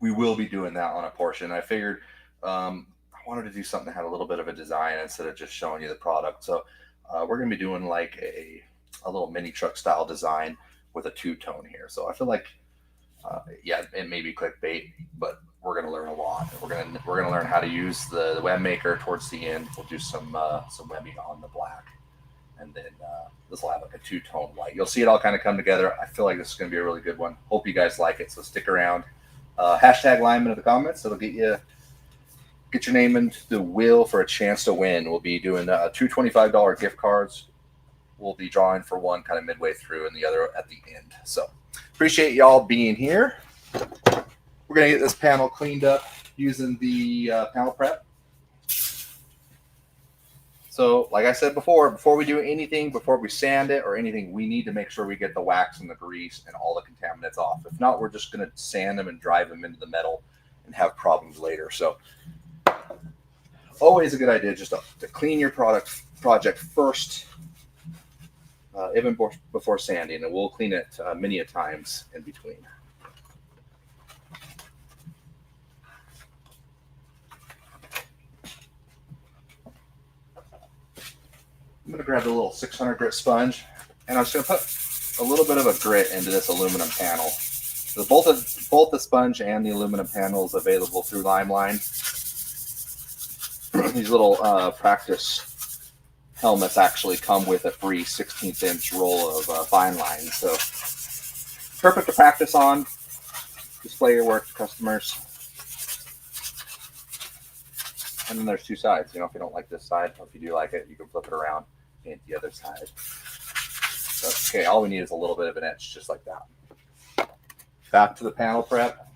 we will be doing that on a portion. I figured I wanted to do something that had a little bit of a design instead of just showing you the product. So we're going to be doing like a little mini truck style design with a two-tone here. So I feel like, yeah, it may be clickbait, but we're going to learn a lot. We're gonna learn how to use the web maker towards the end. We'll do some webbing on the black, and then this will have like a two-tone white. You'll see it all kind of come together. I feel like this is going to be a really good one. Hope you guys like it. So stick around. Hashtag LiME in the comments. It'll get your name into the wheel for a chance to win. We'll be doing two $25 gift cards. We'll be drawing for one kind of midway through and the other at the end. So appreciate y'all being here. We're going to get this panel cleaned up using the panel prep. So like I said before we do anything, before we sand it or anything, we need to make sure we get the wax and the grease and all the contaminants off. If not, we're just going to sand them and drive them into the metal and have problems later. So always a good idea just to clean your project first, even before sanding, and we'll clean it many a times in between. I'm going to grab the little 600 grit sponge, and I'm just going to put a little bit of a grit into this aluminum panel. So both the sponge and the aluminum panel is available through LimeLine. These little practice helmets actually come with a free 16th inch roll of fine line. So perfect to practice on, display your work to customers. And then there's two sides. You know, if you don't like this side, or if you do like it, you can flip it around and the other side. So, okay, all we need is a little bit of an etch, just like that. Back to the panel prep.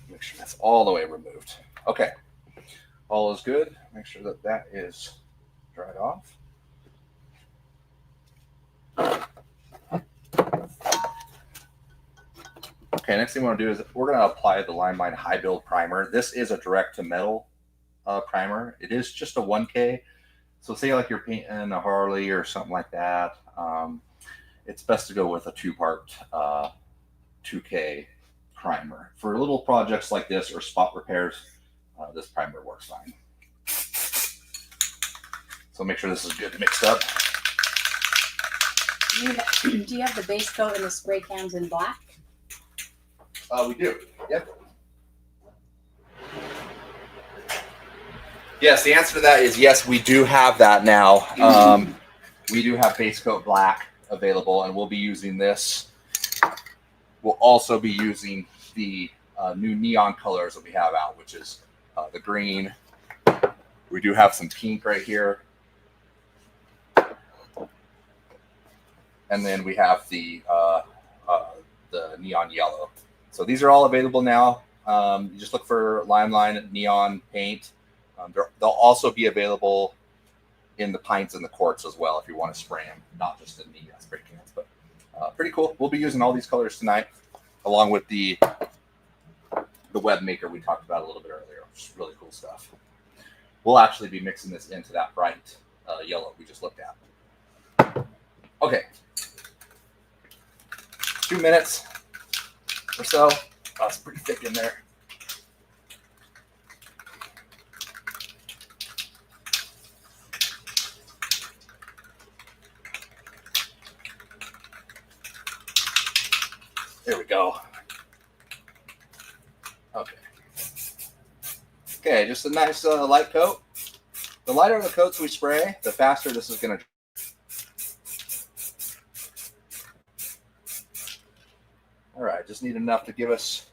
Make sure that's all the way removed. Okay, all is good. Make sure that that is dried off. Okay, next thing we want to do is we're going to apply the LimeLine High Build Primer. This is a direct to metal primer. It is just a 1K. So say like you're painting a Harley or something like that. It's best to go with a two-part 2K primer. For little projects like this or spot repairs, this primer works fine. So make sure this is good mixed up. Do you have the base coat and the spray cans in black? We do. Yep. Yes, the answer to that is yes, we do have that now. We do have base coat black available, and we'll be using this. We'll also be using the new neon colors that we have out, which is the green. We do have some pink right here. And then we have the neon yellow. So these are all available now. You just look for LimeLine neon paint. They'll also be available in the pints and the quarts as well if you want to spray them, not just in the spray cans. But pretty cool. We'll be using all these colors tonight, along with the web maker we talked about a little bit earlier, which is really cool stuff. We'll actually be mixing this into that bright yellow we just looked at. Okay. 2 minutes or so. Oh, it's pretty thick in there. There we go. Okay. Okay, just a nice light coat. The lighter the coats we spray, the faster this is going to. All right, just need enough to give us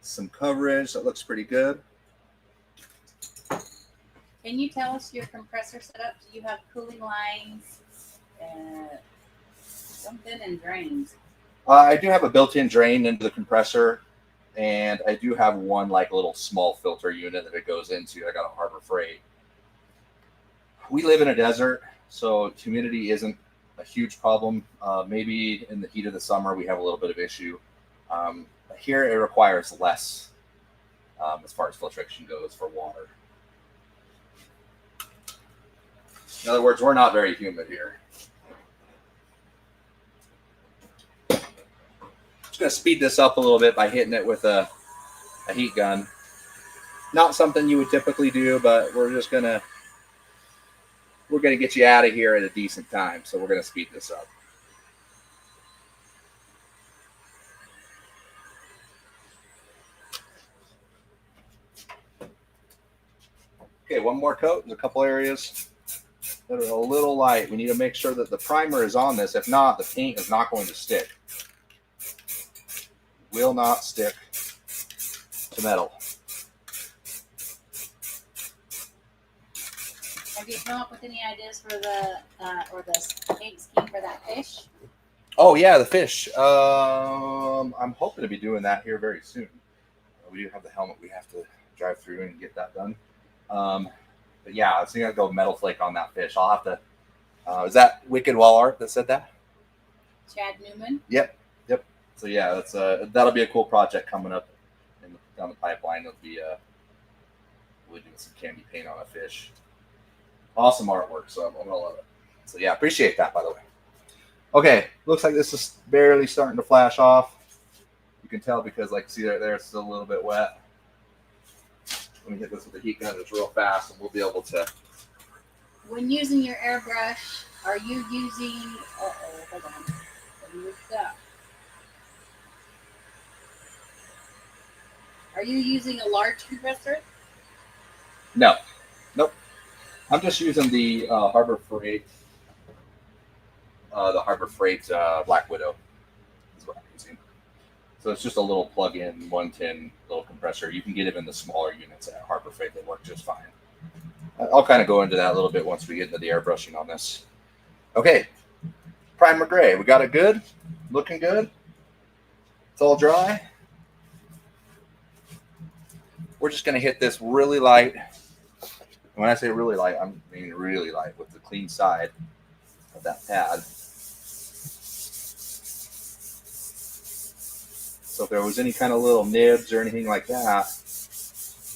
some coverage. That looks pretty good. Can you tell us your compressor setup? Do you have cooling lines, something, and drains? I do have a built-in drain into the compressor, and I do have one like little small filter unit that it goes into. I got a Harbor Freight. We live in a desert, so humidity isn't a huge problem. Maybe in the heat of the summer we have a little bit of issue. Here it requires less as far as filtration goes for water. In other words, we're not very humid here. Just going to speed this up a little bit by hitting it with a heat gun. Not something you would typically do, but we're going to get you out of here at a decent time. So we're going to speed this up. Okay, one more coat. There's a couple areas that are a little light. We need to make sure that the primer is on this. If not, the paint is not going to stick. Will not stick to metal. Have you come up with any ideas for the paint scheme for that fish? Oh yeah, the fish. I'm hoping to be doing that here very soon. We do have the helmet we have to drive through and get that done. But yeah, I was gonna go metal flake on that fish. I'll have to. Is that Wicked Wall Art that said that? Chad Newman. Yep. So yeah, that's that'll be a cool project coming up down the pipeline. It'll be we'll doing some candy paint on a fish. Awesome artwork, so I'm gonna love it. So yeah, appreciate that, by the way. Okay, looks like this is barely starting to flash off. You can tell because, like, see right there, it's still a little bit wet. Let me hit this with the heat gun just real fast, and we'll be able to. When using your airbrush, are you using? Hold on. What's that? Are you using a large compressor? No, nope. I'm just using the Harbor Freight. The Harbor Freight Black Widow is what I'm using. So it's just a little plug-in 110 little compressor. You can get it in the smaller units at Harbor Freight. They work just fine. I'll kind of go into that a little bit once we get into the airbrushing on this. Okay, primer gray. We got it good, looking good. It's all dry. We're just going to hit this really light. When I say really light, I mean really light with the clean side of that pad. So if there was any kind of little nibs or anything like that,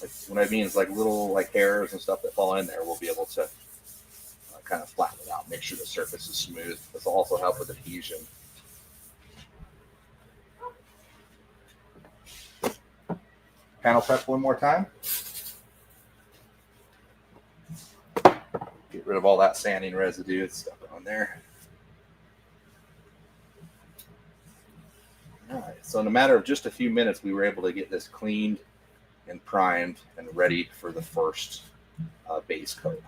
like what I mean is like little like hairs and stuff that fall in there, we'll be able to kind of flatten it out, make sure the surface is smooth. This will also help with adhesion. Panel prep one more time. Get rid of all that sanding residue and stuff on there. All right, so in a matter of just a few minutes, we were able to get this cleaned and primed and ready for the first base coat.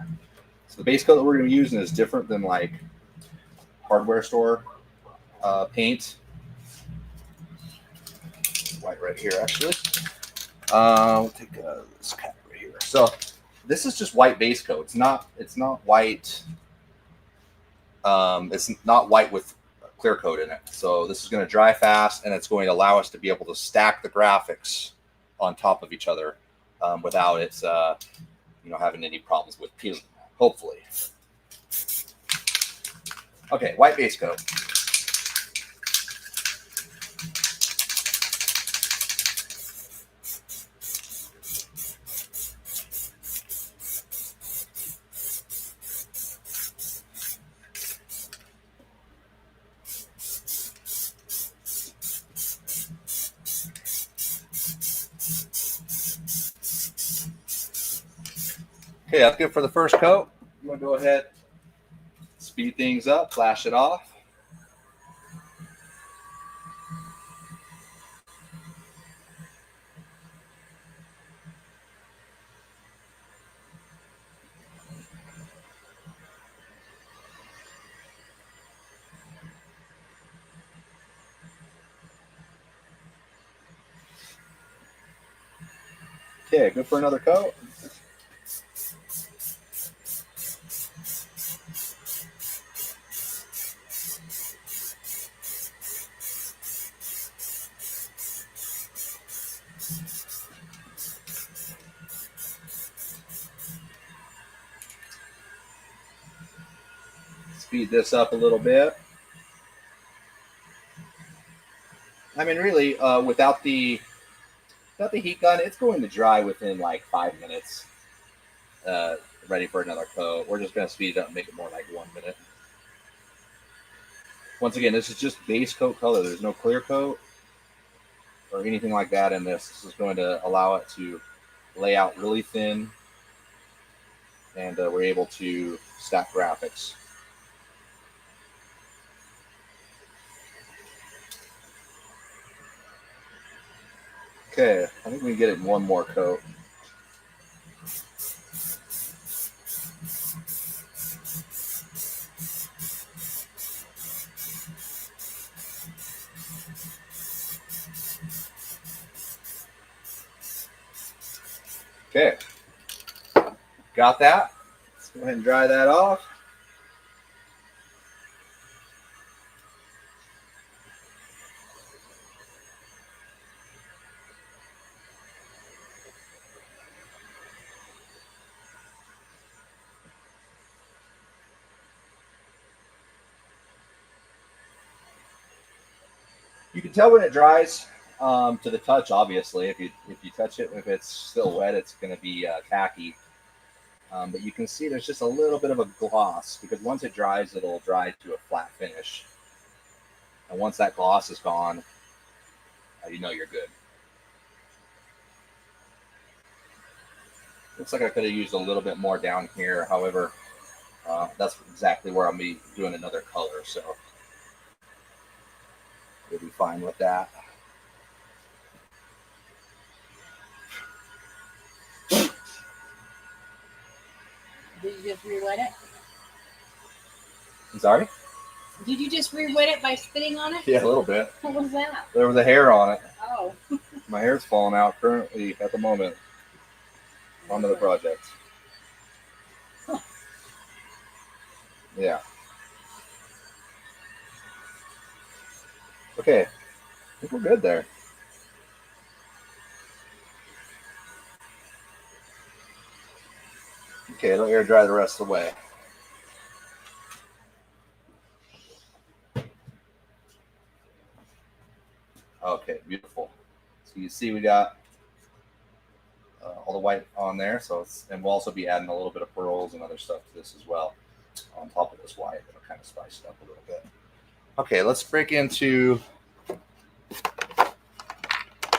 So the base coat that we're going to be using is different than like hardware store paint. White right here, actually. We'll take this cap right here. So this is just white base coat. It's not white. It's not white with Clearcoat in it. So this is going to dry fast, and it's going to allow us to be able to stack the graphics on top of each other without it, having any problems with peeling. Hopefully. Okay, white base coat. Okay, that's good for the first coat. I'm going to go ahead, speed things up, flash it off. Okay, good for another coat. Speed this up a little bit. I mean, really, without the heat gun, it's going to dry within like 5 minutes. ready for another coat. We're just going to speed it up and make it more like 1 minute. Once again, this is just base coat color. There's no clear coat or anything like that in this. This is going to allow it to lay out really thin, and we're able to stack graphics. Okay, I think we can get it in one more coat. Okay, got that. Let's go ahead and dry that off. You can tell when it dries to the touch. Obviously, if you touch it, if it's still wet, it's going to be tacky. But you can see there's just a little bit of a gloss because once it dries, it'll dry to a flat finish. And once that gloss is gone, you know you're good. Looks like I could have used a little bit more down here. However, that's exactly where I'll be doing another color. So we'll be fine with that. Did you just re-wet it? I'm sorry? Did you just re-wet it by spitting on it? Yeah, a little bit. What was that? There was a hair on it. Oh. My hair's falling out currently at the moment onto the project. Huh. Yeah. Okay. I think we're good there. Okay, let air dry the rest of the way. Okay, beautiful. So you see we got all the white on there. So and we'll also be adding a little bit of pearls and other stuff to this as well on top of this white. It'll kind of spice it up a little bit. Okay, let's break into.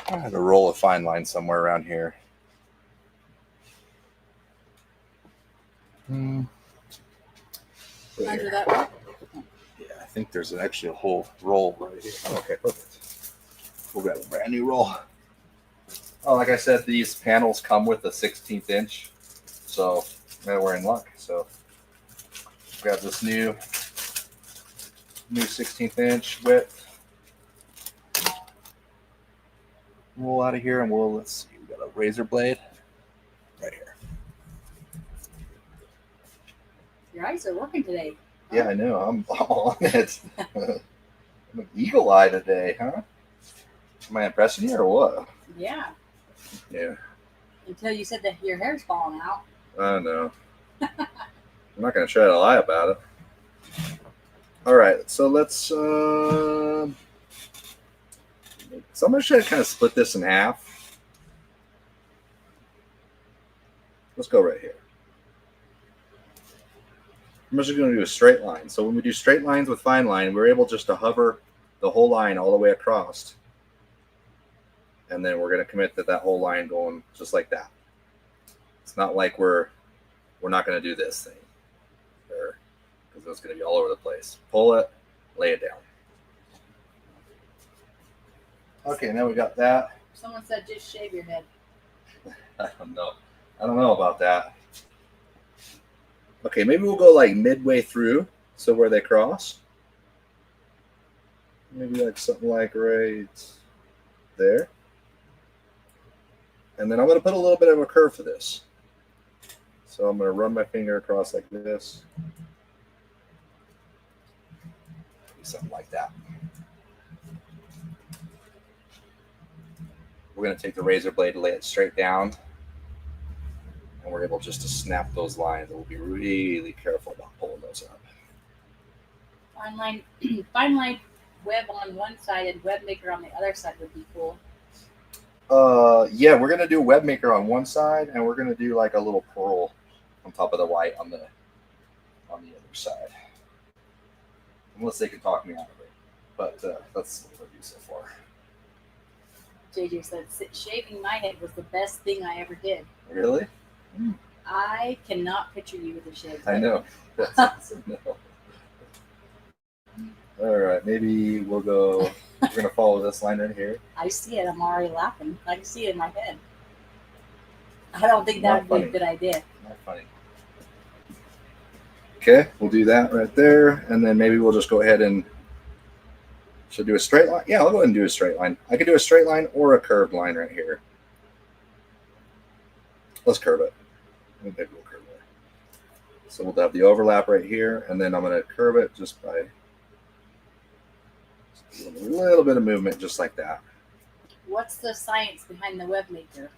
I have a roll of fine line somewhere around here. Under that one? Yeah, I think there's actually a whole roll right here. Okay, perfect. We'll grab a brand new roll. Oh, like I said, these panels come with a 16th inch, so we're in luck. So grab this new 16th inch width. Roll out of here, and let's see. We got a razor blade right here. Your eyes are working today. Yeah, I know. I'm on it. I'm an eagle eye today, huh? Am I impressing you or what? Yeah. Yeah. Until you said that your hair's falling out. I know. I'm not going to try to lie about it. All right, so let's. So I'm going to try to kind of split this in half. Let's go right here. I'm just going to do a straight line. So when we do straight lines with fine line, we're able just to hover the whole line all the way across. And then we're going to commit to that whole line going just like that. It's not like we're not going to do this thing. Because it's going to be all over the place. Pull it, lay it down. Okay, now we got that. Someone said just shave your head. I don't know about that. Okay, maybe we'll go like midway through, so where they cross. Maybe like something like right there. And then I'm going to put a little bit of a curve for this. So I'm going to run my finger across like this. Something like that. We're going to take the razor blade and lay it straight down. And we're able just to snap those lines. And we'll be really careful about pulling those up. Fine line web on one side and web maker on the other side would be cool. Yeah, we're going to do web maker on one side, and we're going to do like a little pearl on top of the white on the other side. Unless they can talk me out of it. But that's what I do so far. JJ said shaving my head was the best thing I ever did. Really? I cannot picture you with a shaved I head. know. That's awesome. No. All right, maybe we'll go. We're gonna follow this line right here. I see it. I'm already laughing. I can see it in my head. I don't think that would be a good idea. Not funny. Okay, we'll do that right there, and then maybe we'll just go ahead and should I do a straight line. Yeah, I'll go ahead and do a straight line. I could do a straight line or a curved line right here. Let's curve it. Maybe we'll curve it. So we'll have the overlap right here, and then I'm going to curve it just by a little bit of movement, just like that. What's the science behind the web maker?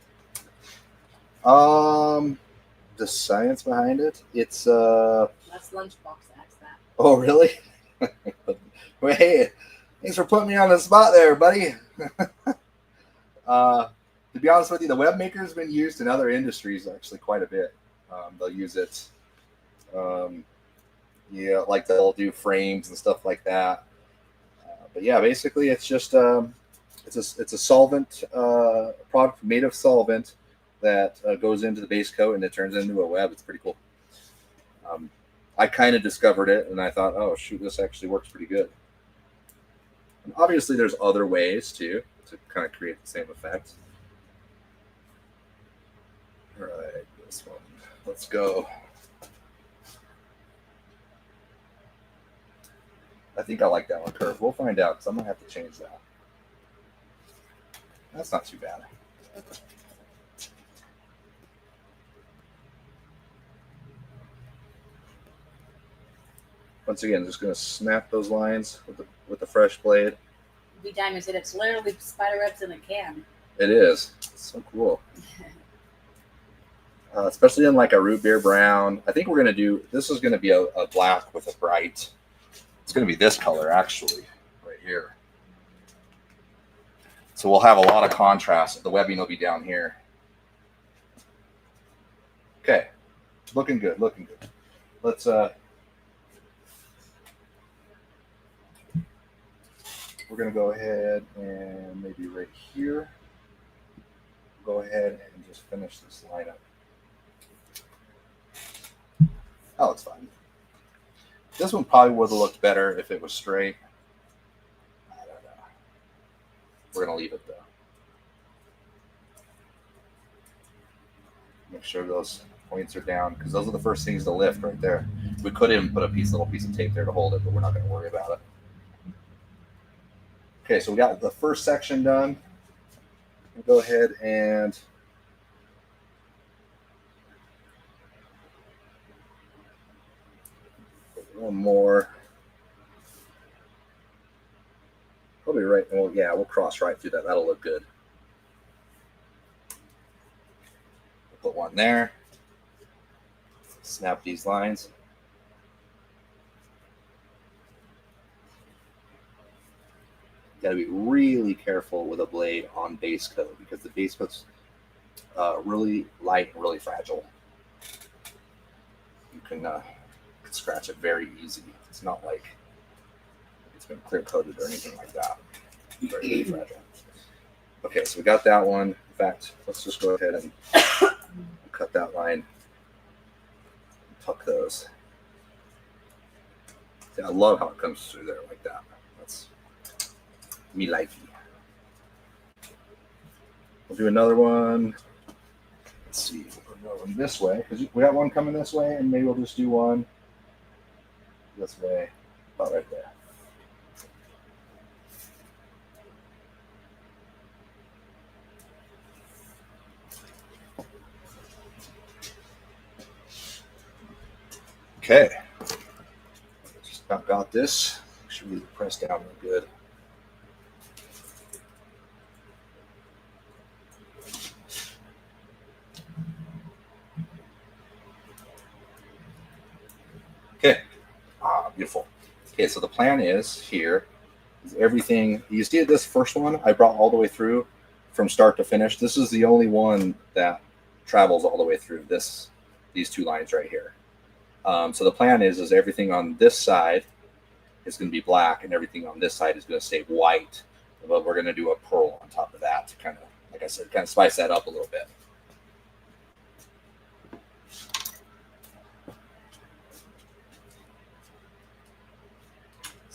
The science behind it. It's That's Lunchbox asked that. Oh, really? Well, hey, thanks for putting me on the spot there, buddy. To be honest with you, the web maker has been used in other industries actually quite a bit. They'll use it, yeah, like they'll do frames and stuff like that. But yeah, basically, it's just it's a solvent product made of solvent that goes into the base coat and it turns into a web. It's pretty cool. I kind of discovered it and I thought, oh shoot, this actually works pretty good. And obviously, there's other ways too to kind of create the same effect. All right, this one. Let's go. I think I like that one curved. We'll find out because I'm gonna have to change that. That's not too bad. Once again, just gonna snap those lines with the fresh blade. B Diamond said it's literally spider webs in a can. It is. It's so cool. Especially in like a root beer brown. I think we're gonna do. This is gonna be a black with a bright. It's going to be this color, actually, right here. So we'll have a lot of contrast. The webbing will be down here. Okay. Looking good, looking good. Let's, we're going to go ahead and maybe right here, go ahead and just finish this line up. That looks fine. This one probably would have looked better if it was straight. I don't know. We're going to leave it though. Make sure those points are down because those are the first things to lift right there. We could even put a little piece of tape there to hold it, but we're not going to worry about it. Okay, so we got the first section done. We'll go ahead and one more. Probably right. Well, yeah, we'll cross right through that. That'll look good. We'll put one there. Snap these lines. Got to be really careful with a blade on base coat because the base coat's really light and really fragile. You can scratch it very easy. It's not like it's been clear coated or anything like that. Very, very fragile. Okay, so we got that one. In fact, let's just go ahead and cut that line. Tuck those. See, I love how it comes through there like that. That's me likey. We'll do another one. Let's see. We'll go this way because we got one coming this way, and maybe we'll just do one this way, about right there. Okay, just about got this. Make sure we press down real good. Okay. Beautiful. Okay, so the plan is here is everything. You see this first one I brought all the way through from start to finish. This is the only one that travels all the way through this these two lines right here. So the plan is everything on this side is going to be black, and everything on this side is going to stay white. But we're going to do a pearl on top of that to kind of, like I said, kind of spice that up a little bit.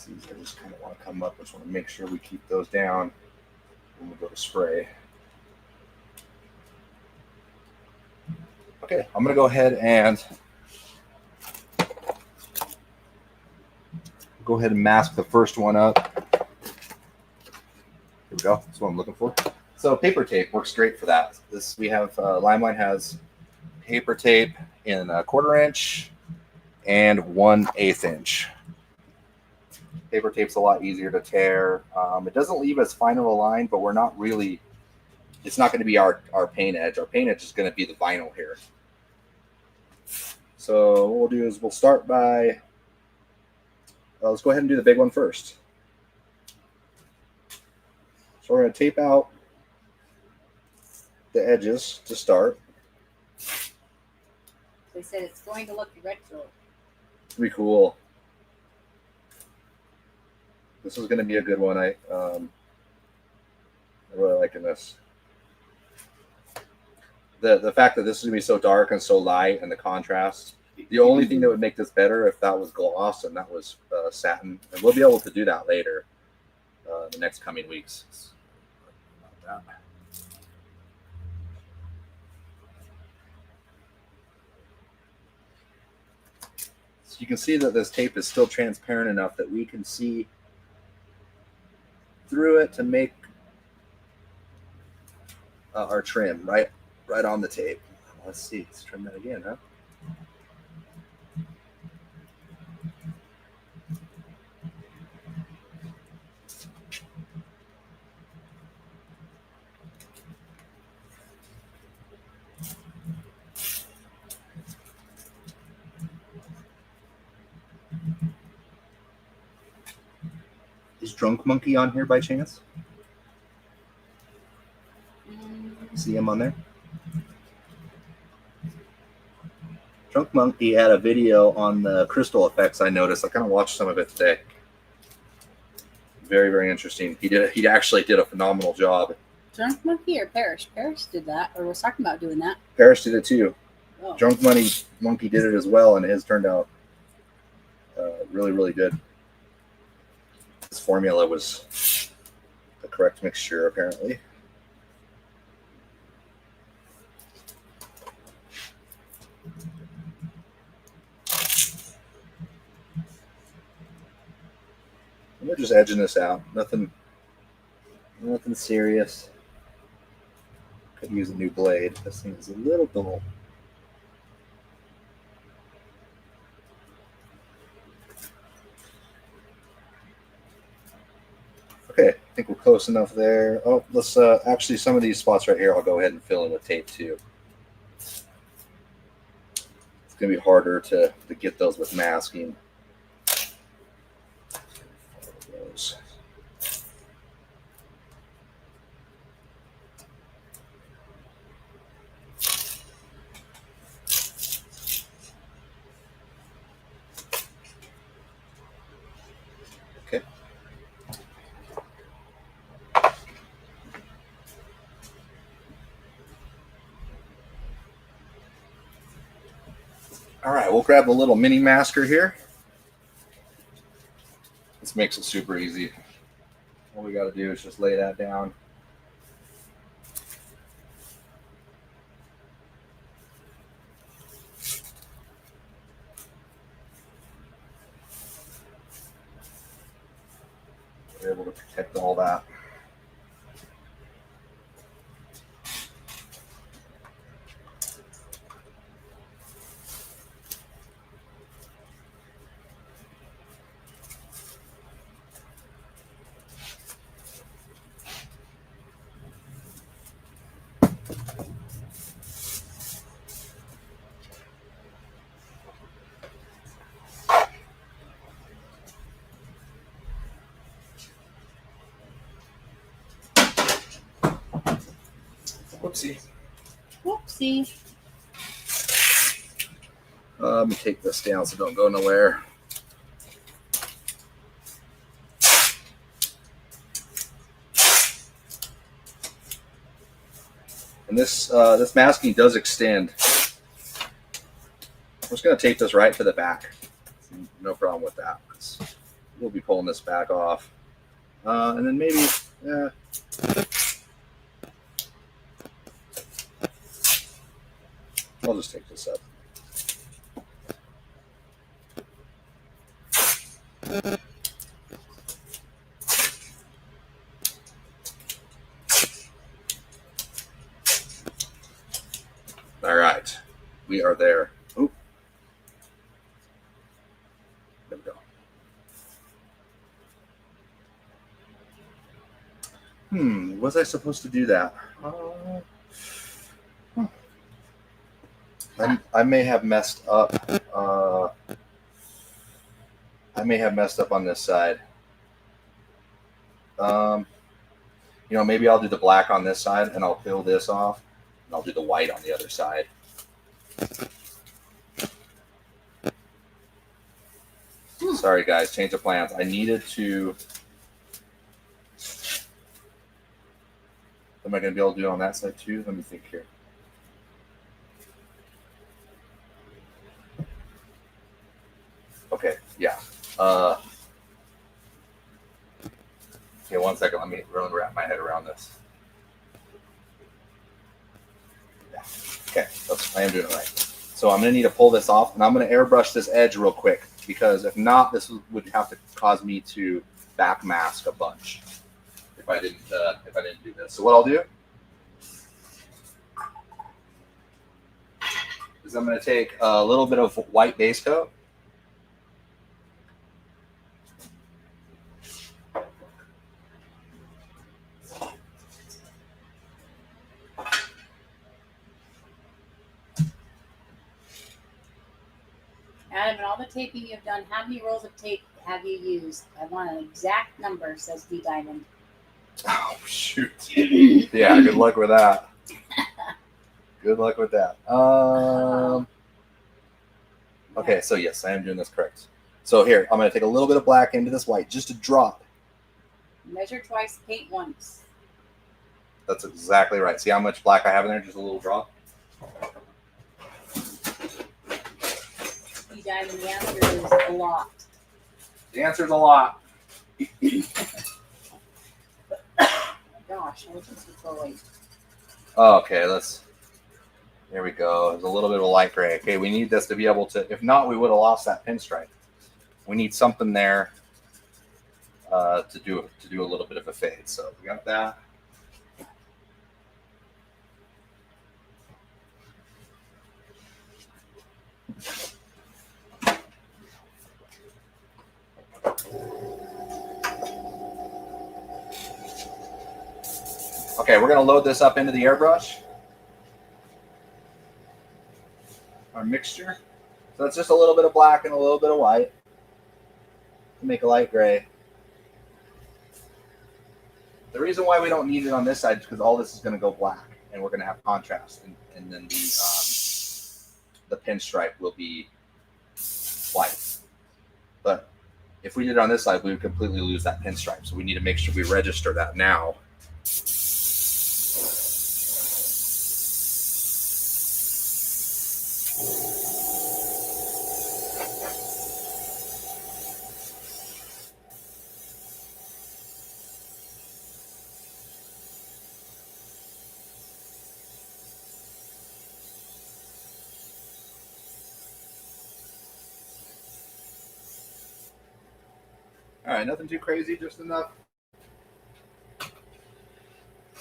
These I just kind of want to come up. I just want to make sure we keep those down when we go to spray. Okay, I'm going to go ahead and mask the first one up. Here we go. That's what I'm looking for. So paper tape works great for that. We have LimeLine has paper tape in a 1/4 inch and 1/8 inch. Paper tape's a lot easier to tear. It doesn't leave as fine of a line, but we're not really. It's not going to be our paint edge. Our paint edge is going to be the vinyl here. So what we'll do is we'll start by. Let's go ahead and do the big one first. So we're going to tape out the edges to start. They said it's going to look retro. Pretty cool. This is going to be a good one. I'm really liking this. The fact that this is going to be so dark and so light and the contrast. The only thing that would make this better if that was gloss and that was satin. And we'll be able to do that later in the next coming weeks. So you can see that this tape is still transparent enough that we can see through it to make our trim right on the tape. Let's see. Let's trim that again, huh? Is Drunk Monkey on here by chance? See him on there? Drunk Monkey had a video on the crystal effects. I noticed. I kind of watched some of it today. Very, very interesting. He actually did a phenomenal job. Drunk Monkey or Parrish? Parrish did that, or was talking about doing that. Parrish did it too. Oh. Drunk Monkey did it as well, and his turned out really, really good. This formula was the correct mixture, apparently. We're just edging this out. Nothing serious. Could use a new blade. This thing is a little dull. Okay, I think we're close enough there. Oh, let's actually some of these spots right here I'll go ahead and fill in with tape too. It's gonna be harder to get those with masking. Okay. All right, we'll grab a little mini masker here. This makes it super easy. All we got to do is just lay that down. We're able to protect all that. Whoopsie. Whoopsie. Let me take this down so don't go nowhere. And this masking does extend. I'm just going to tape this right to the back. No problem with that. We'll be pulling this back off. And then maybe, I'll just take this up. All right, we are there. Oop. There we go. Was I supposed to do that? I may have messed up. I may have messed up on this side. Maybe I'll do the black on this side and I'll peel this off and I'll do the white on the other side. Sorry guys, change of plans. I needed to. Am I going to be able to do it on that side too? Let me think here. Okay, yeah. Okay, 1 second. Let me wrap my head around this. Yeah. Okay, I am doing it right. So I'm going to need to pull this off, and I'm going to airbrush this edge real quick because if not, this would have to cause me to back mask a bunch if I didn't do this. So what I'll do is I'm going to take a little bit of white base coat. Adam, and all the taping you've done, how many rolls of tape have you used? I want an exact number, says D Diamond. Oh, shoot. Yeah, good luck with that. Good luck with that. Okay, so yes, I am doing this correct. So here, I'm going to take a little bit of black into this white, just a drop. Measure twice, paint once. That's exactly right. See how much black I have in there? Just a little drop. Diamond, the answer is a lot. The answer is a lot. Gosh, I wish this was going. Okay, there we go. There's a little bit of a light gray. Okay, we need this to be able to, if not, we would have lost that pinstripe. We need something there to do a little bit of a fade. So we got that. Okay, we're going to load this up into the airbrush. Our mixture. So it's just a little bit of black and a little bit of white to make a light gray. The reason why we don't need it on this side is because all this is going to go black and we're going to have contrast, and then the pinstripe will be white. But if we did it on this side, we would completely lose that pinstripe. So we need to make sure we register that now. All right, nothing too crazy, just enough to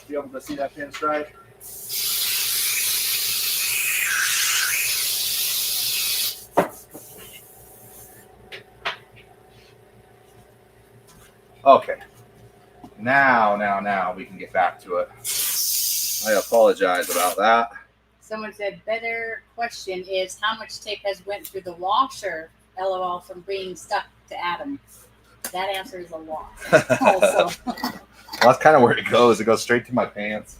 be able to see that pinstripe. Okay, now we can get back to it. I apologize about that. Someone said, better question is how much tape has went through the washer, LOL, from being stuck to Adam. That answer is a lot. Also. Well, that's kind of where it goes. It goes straight to my pants.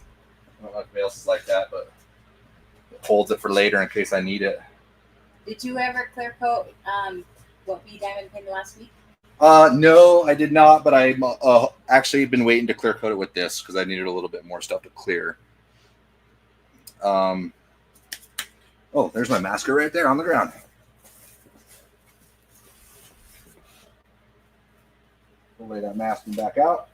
I don't know if anybody else is like that, but it holds it for later in case I need it. Did you ever clear coat what we diamond painted last week? No, I did not, but I actually been waiting to clear coat it with this because I needed a little bit more stuff to clear. Oh, there's my masker right there on the ground. We'll lay that masking back out.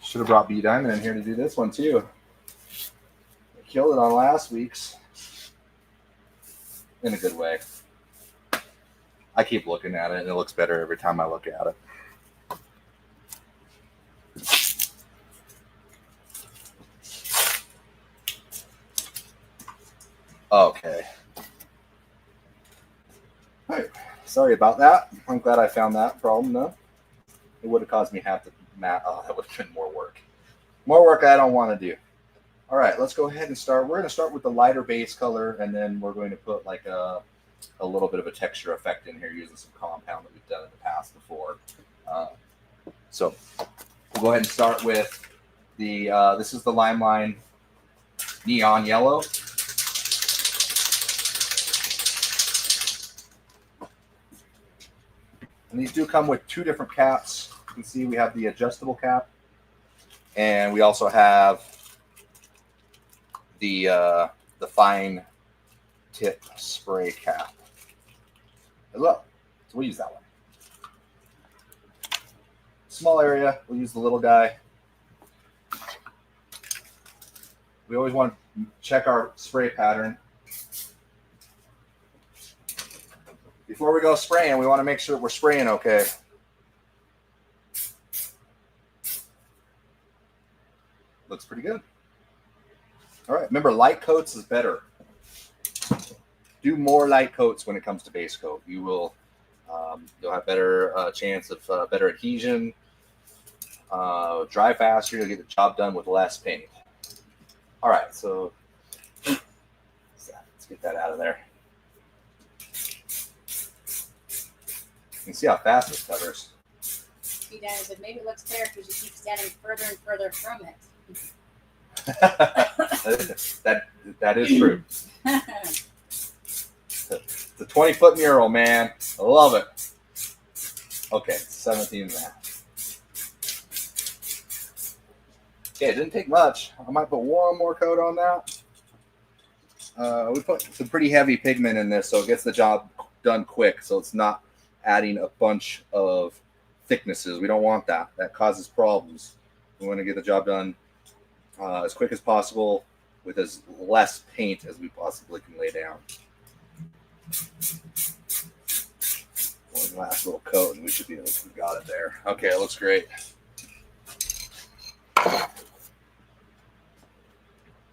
Should have brought B Diamond in here to do this one too. I killed it on last week's. In a good way. I keep looking at it and it looks better every time I look at it. Okay. All right. Sorry about that. I'm glad I found that problem though. It would have caused me half the mat. Oh, that would have been more work. More work I don't want to do. All right, let's go ahead and start. We're going to start with the lighter base color, and then we're going to put like a little bit of a texture effect in here using some compound that we've done in the past before. So we'll go ahead and start with the, this is the LiME Neon Yellow. And these do come with two different caps. You can see we have the adjustable cap, and we also have the fine tip spray cap as well. So we'll use that one. Small area, we'll use the little guy. We always want to check our spray pattern. Before we go spraying, we want to make sure we're spraying okay. Looks pretty good. All right, remember, light coats is better. Do more light coats when it comes to base coat. You will, you'll have better chance of better adhesion, dry faster. You'll get the job done with less paint. All right, so let's get that out of there. You can see how fast this covers. B-Dan said maybe it looks clear because you keep standing further and further from it. that is true. It's a 20-foot mural, man. I love it. Okay, 17 and a half. Okay, it didn't take much. I might put one more coat on that. We put some pretty heavy pigment in this, so it gets the job done quick. So it's not adding a bunch of thicknesses. We don't want that. That causes problems. We want to get the job done as quick as possible with as less paint as we possibly can lay down. One last little coat and we should be able to got it there. Okay, it looks great.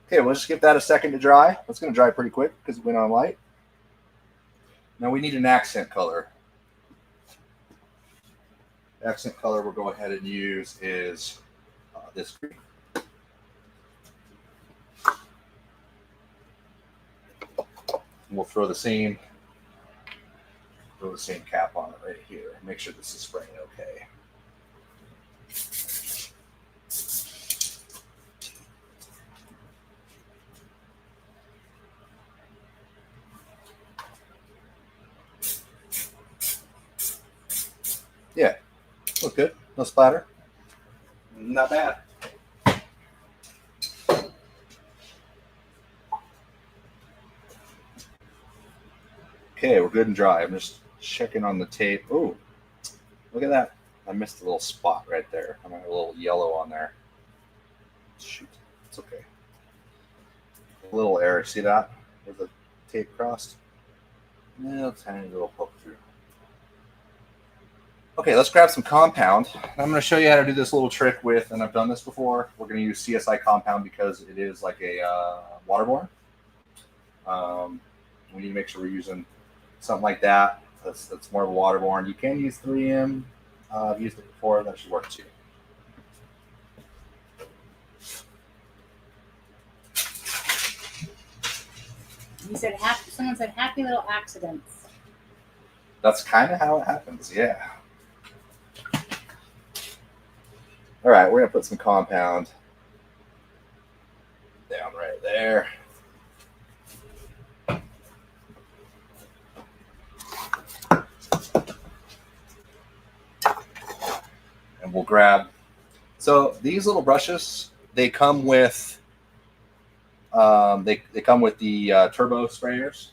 Okay, we'll just give that a second to dry. It's going to dry pretty quick because it went on light. Now we need an accent color. The accent color we'll go ahead and use is this green. We'll throw the same cap on it right here. Make sure this is spraying okay. Yeah, look good. No splatter. Not bad. Okay, we're good and dry. I'm just checking on the tape. Oh, look at that. I missed a little spot right there. I got a little yellow on there. Shoot, it's okay. A little error. See that? Where the tape crossed? Yeah, tiny little poke through. Okay, let's grab some compound. I'm going to show you how to do this little trick with, and I've done this before. We're going to use CSI compound because it is like a waterborne. We need to make sure we're using something like that. That's more of a waterborne. You can use 3M. I've used it before. That should work too. You said someone said happy little accidents. That's kind of how it happens, yeah. All right, we're going to put some compound down. down right there. And we'll grab, so these little brushes, they come with they come with the turbo sprayers.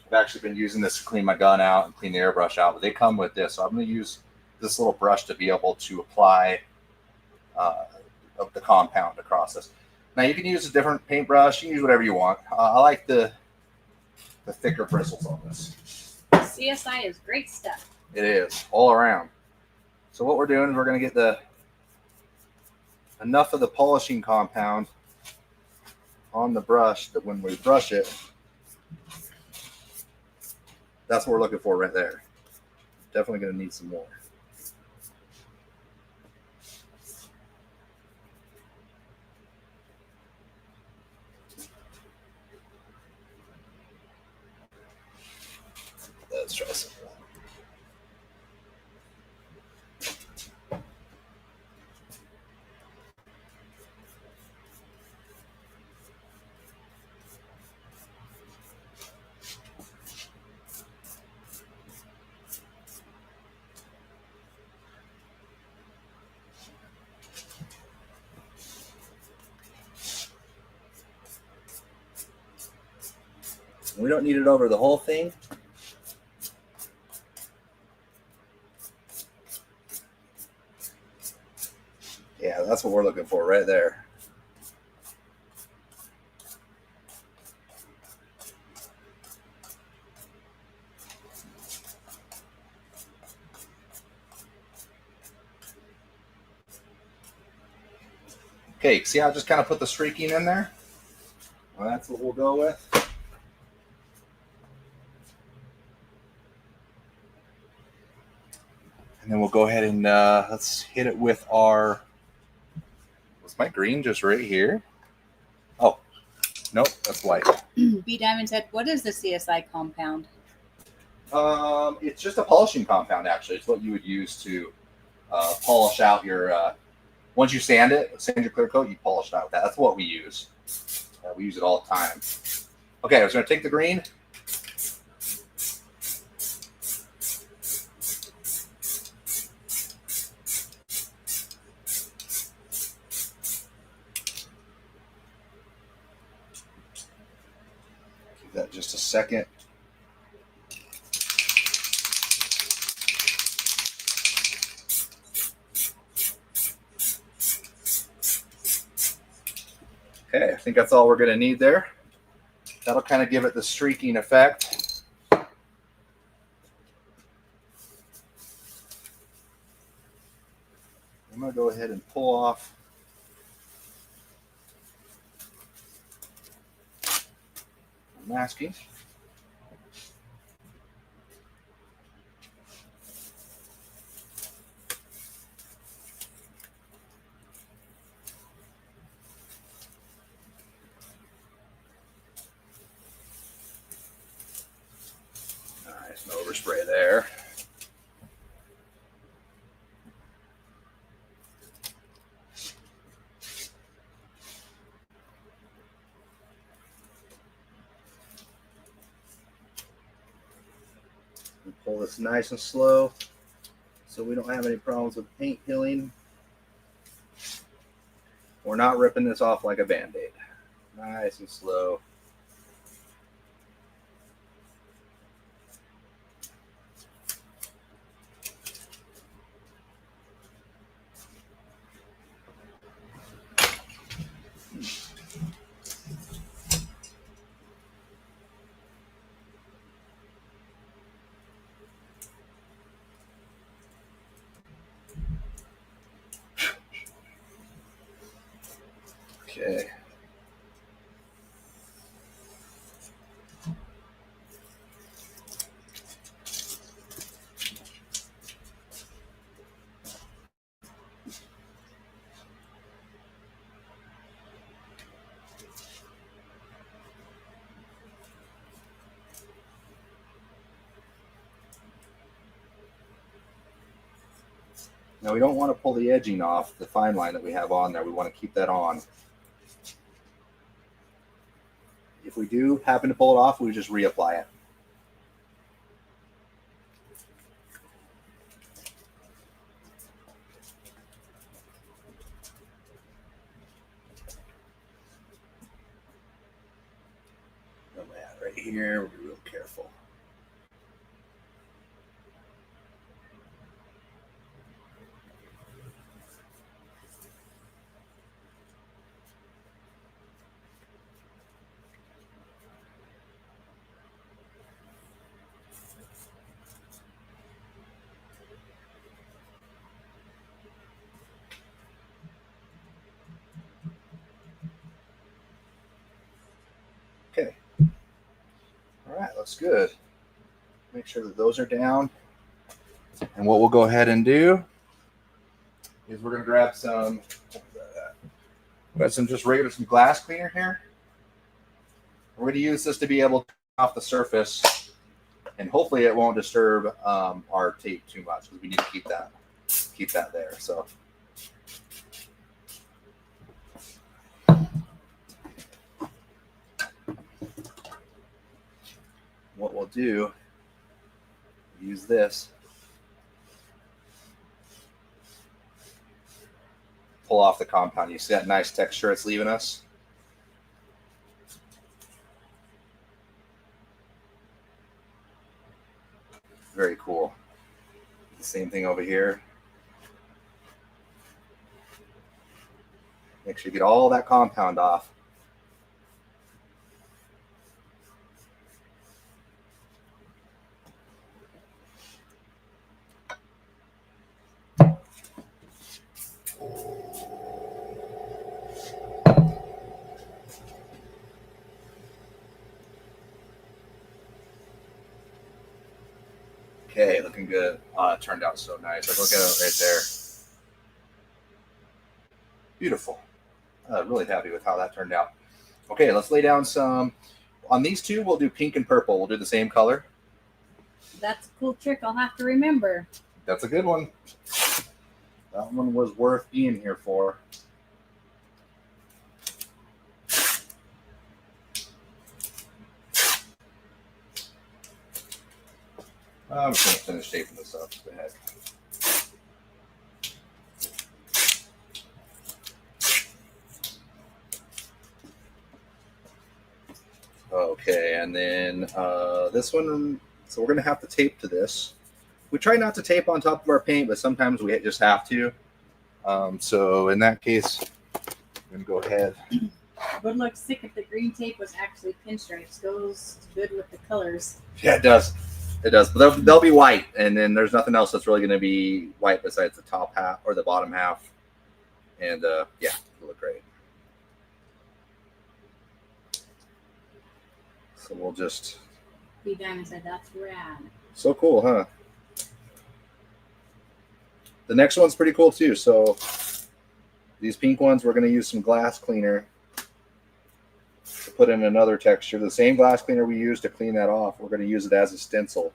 I've actually been using this to clean my gun out and clean the airbrush out, but they come with this. So I'm going to use this little brush to be able to apply the compound across this. Now you can use a different paintbrush. You can use whatever you want. I like the thicker bristles on this. CSI is great stuff. It is all around. So what we're doing is we're going to get enough of the polishing compound on the brush that when we brush it, that's what we're looking for right there. Definitely going to need some more. Let's try some more. We don't need it over the whole thing. Yeah, that's what we're looking for right there. Okay, see how I just kind of put the streaking in there? Well, that's what we'll go with. And then we'll go ahead and let's hit it with our, was my green just right here? Oh, nope, that's white. B Diamond said, what is the CSI compound? It's just a polishing compound, actually. It's what you would use to polish out your, once you sand your clear coat, you polish it out with that. That's what we use. We use it all the time. Okay, I was going to take the green. Give that just a second. Okay, I think that's all we're going to need there. That'll kind of give it the streaking effect. I'm going to go ahead and pull off the masking. Nice, no overspray there. And pull this nice and slow so we don't have any problems with paint peeling. We're not ripping this off like a Band-Aid. Nice and slow. Okay. Now we don't want to pull the edging off the fine line that we have on there. We want to keep that on. if we do happen to pull it off, we just reapply it. Right here, we'll be real careful. Okay. All right, looks good. Make sure that those are down. And what we'll go ahead and do is we're going to grab some just regular glass cleaner here. We're going to use this to be able to clean off the surface, and hopefully it won't disturb our tape too much, because we need to keep that there. So what we'll do, use this, pull off the compound. You see that nice texture it's leaving us? Very cool. The same thing over here. Make sure you get all that compound off. Okay, looking good. It turned out so nice. Like, look at it right there. Beautiful. Really happy with how that turned out. Okay, let's lay down some. On these two, we'll do pink and purple. We'll do the same color. That's a cool trick I'll have to remember. That's a good one. That one was worth being here for. I'm just going to finish shaping this up. Go ahead. Okay, and then this one, so we're going to have to tape to this. We try not to tape on top of our paint, but sometimes we just have to. So in that case, I'm going to go ahead. Would look sick if the green tape was actually pinstripes. Goes good with the colors. Yeah, it does. It does. But they'll be white, and then there's nothing else that's really going to be white besides the top half or the bottom half. And yeah, it'll look great. So we'll just. B Diamond said that's rad. So cool, huh? The next one's pretty cool too. So these pink ones, we're going to use some glass cleaner to put in another texture. The same glass cleaner we used to clean that off, we're going to use it as a stencil.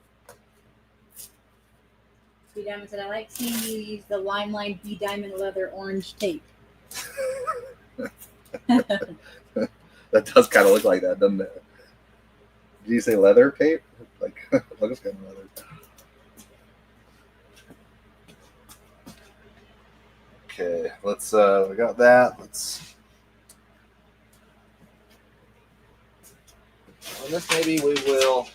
B Diamond said, I like seeing you use the LiME B Diamond leather orange tape. That does kind of look like that, doesn't it? Did you say leather tape? Like, looks kind of leather. Okay, let's, we got that. Let's, on this maybe we will,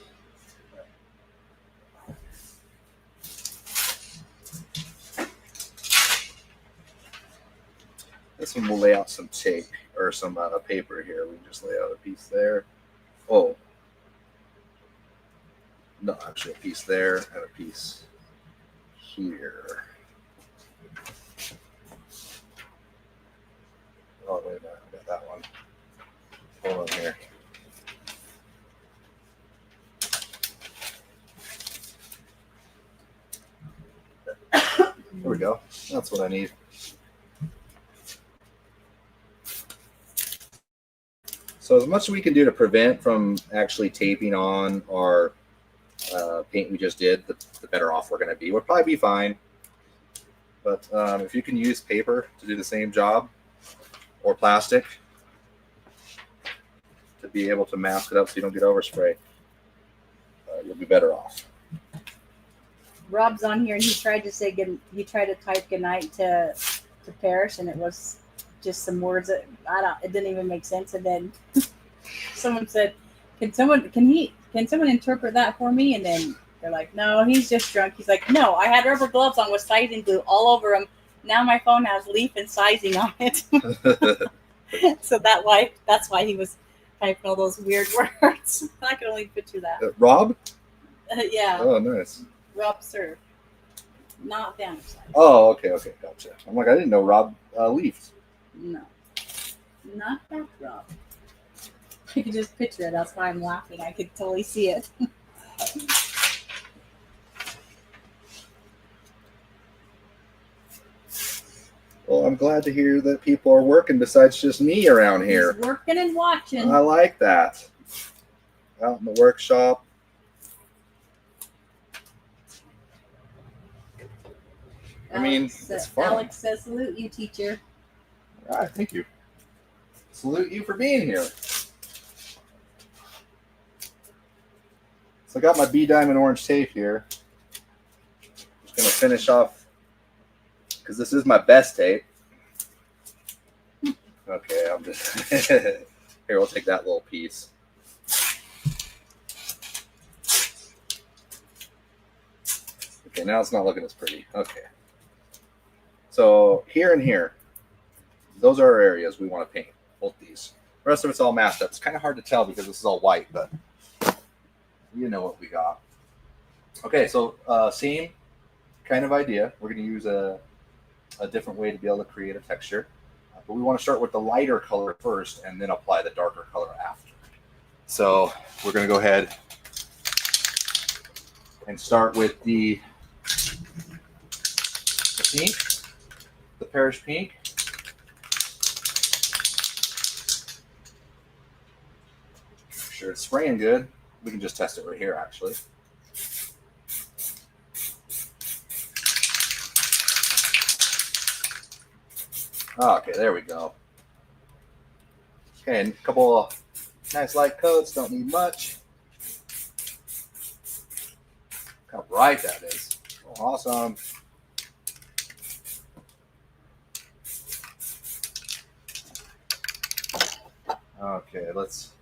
this one we'll lay out some tape or some paper here. We can just lay out a piece there. Oh, no, actually a piece there and a piece here. Oh, wait a minute, I got that one. Hold on here. There we go. That's what I need. So as much as we can do to prevent from actually taping on our paint we just did, the better off we're going to be. We'll probably be fine. But if you can use paper to do the same job, or plastic, to be able to mask it up so you don't get overspray, you'll be better off. Rob's on here and he tried to say he tried to type goodnight to Parrish, and it was just some words that it didn't even make sense. And then someone said, can someone interpret that for me? And then they're like, no, he's just drunk. He's like, no, I had rubber gloves on with sizing glue all over him. Now my phone has leaf and sizing on it. So that's why he was typing all those weird words. I can only picture that. Rob? Yeah. Oh, nice. Rob Sir. Not Banner size. Oh, okay, gotcha. I'm like, I didn't know Rob leafed. No. Not that Rob. I could just picture it. That's why I'm laughing. I could totally see it. Well, I'm glad to hear that people are working besides just me around here. He's working and watching. I like that. Out in the workshop. I mean, it's fun. Alex says, salute you, teacher. All right, thank you. Salute you for being here. So I got my B diamond orange tape here. Just going to finish off, because this is my best tape. Okay, I'm just, here, we'll take that little piece. Okay, now it's not looking as pretty. Okay. So here and here, those are our areas we want to paint, both these. The rest of it's all masked up. It's kind of hard to tell because this is all white, but you know what we got. Okay, so same kind of idea. We're going to use a different way to be able to create a texture. But we want to start with the lighter color first and then apply the darker color after. So we're going to go ahead and start with the pink, the Parrish pink. Make sure it's spraying good. We can just test it right here, actually. Okay, there we go. Okay, and a couple of nice light coats. Don't need much. Look how bright that is. Oh, awesome. Okay, let's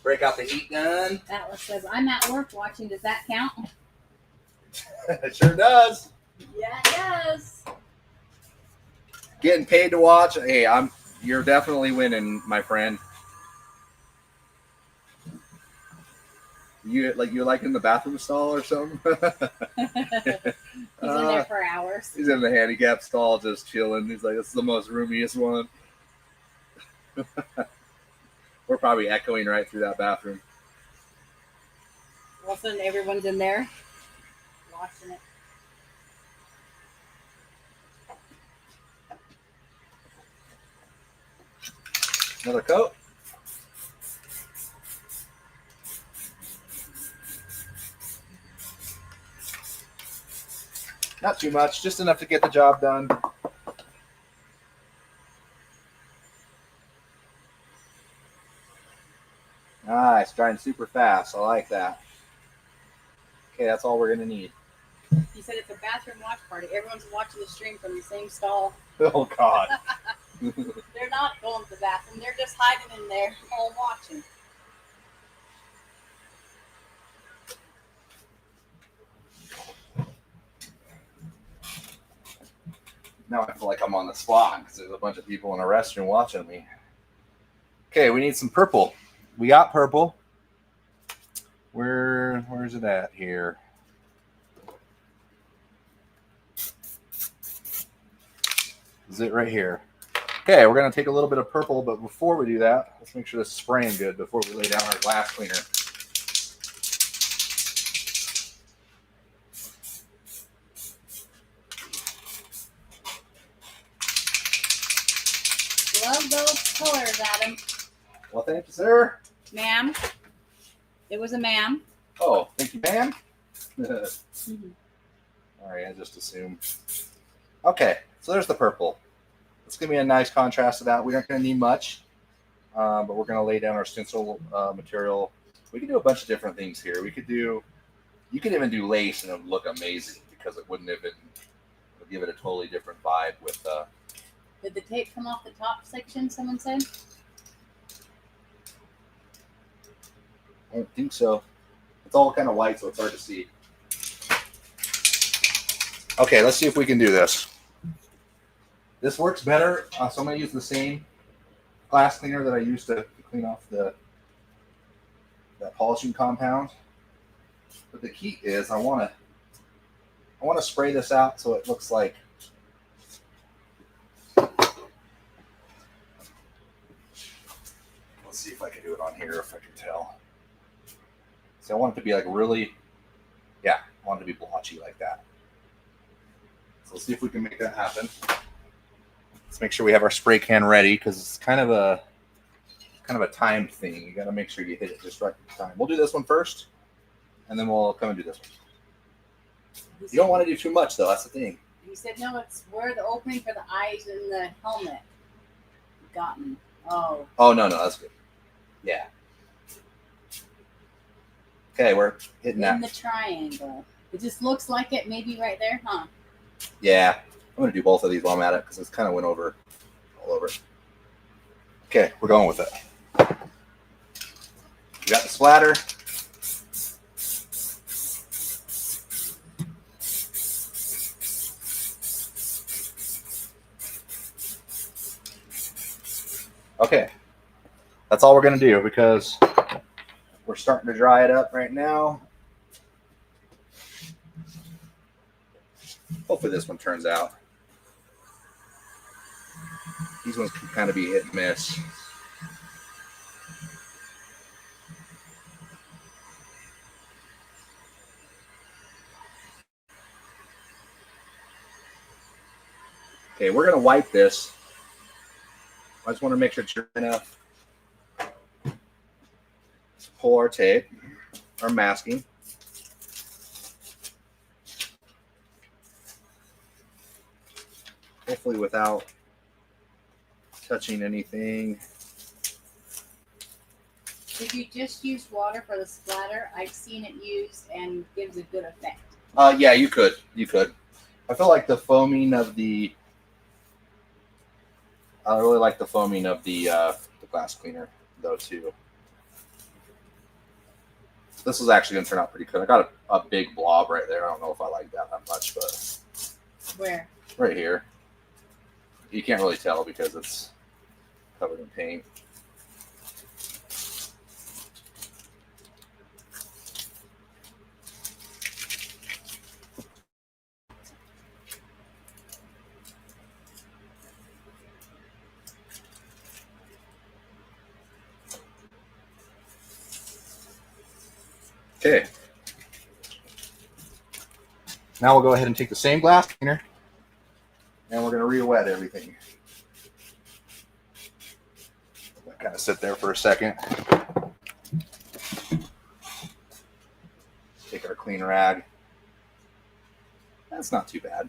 break out the heat gun. Atlas says, I'm at work watching. Does that count? It sure does. Yeah, it does. Getting paid to watch. Hey, you're definitely winning, my friend. You're like in the bathroom stall or something? He's in there for hours. He's in the handicap stall just chilling. He's like, this is the most roomiest one. We're probably echoing right through that bathroom. All of a sudden, everyone's in there watching it. Another coat. Not too much, just enough to get the job done. Nice, drying super fast. I like that. Okay, that's all we're going to need. He said it's a bathroom watch party. Everyone's watching the stream from the same stall. Oh, God. They're not going to the bathroom. They're just hiding in there, all watching. Now I feel like I'm on the spot because there's a bunch of people in a restroom watching me. Okay, we need some purple. We got purple. Where's it at here? Is it right here? Okay, we're going to take a little bit of purple, but before we do that, let's make sure this is spraying good before we lay down our glass cleaner. Love those colors, Adam. Well, thank you, sir. Ma'am. It was a ma'am. Oh, thank you, ma'am. Mm-hmm. All right, I just assumed. Okay, so there's the purple. It's going to be a nice contrast to that. We aren't going to need much. but we're going to lay down our stencil material. We can do a bunch of different things here. You could even do lace and it would look amazing because it wouldn't even, it would give it a totally different vibe with. Did the tape come off the top section, someone said? I don't think so. It's all kind of white, so it's hard to see. Okay, let's see if we can do this. This works better. So I'm going to use the same glass cleaner that I used to clean off that polishing compound. But the key is I want to spray this out so it looks like let's see if I can do it on here if I can tell. So I want it to be like really, yeah, I want it to be blotchy like that. So let's see if we can make that happen. Let's make sure we have our spray can ready because it's kind of a timed thing. You got to make sure you hit it just right at the time. We'll do this one first, and then we'll come and do this one. You don't want to do too much though. That's the thing. He said no. It's where the opening for the eyes and the helmet. Gotten. Oh. Oh no, that's good. Yeah. Okay, we're hitting that. In the triangle. It just looks like it maybe right there, huh? Yeah. I'm going to do both of these while I'm at it because it's kind of went over all over. Okay, we're going with it. We got the splatter. Okay, that's all we're going to do because we're starting to dry it up right now. Hopefully this one turns out. These ones can kind of be hit and miss. Okay, we're going to wipe this. I just want to make sure it's dry enough to pull our tape, our masking. Hopefully without touching anything. If you just use water for the splatter, I've seen it used and gives a good effect. Yeah, you could. I feel like the foaming of the. I really like the foaming of the glass cleaner though too. This is actually going to turn out pretty good. I got a big blob right there. I don't know if I like that much, but where? Right here. You can't really tell because it's covered in paint. Okay. Now we'll go ahead and take the same glass cleaner and we're going to re-wet everything. Let that kind of sit there for a second. Take our clean rag. That's not too bad.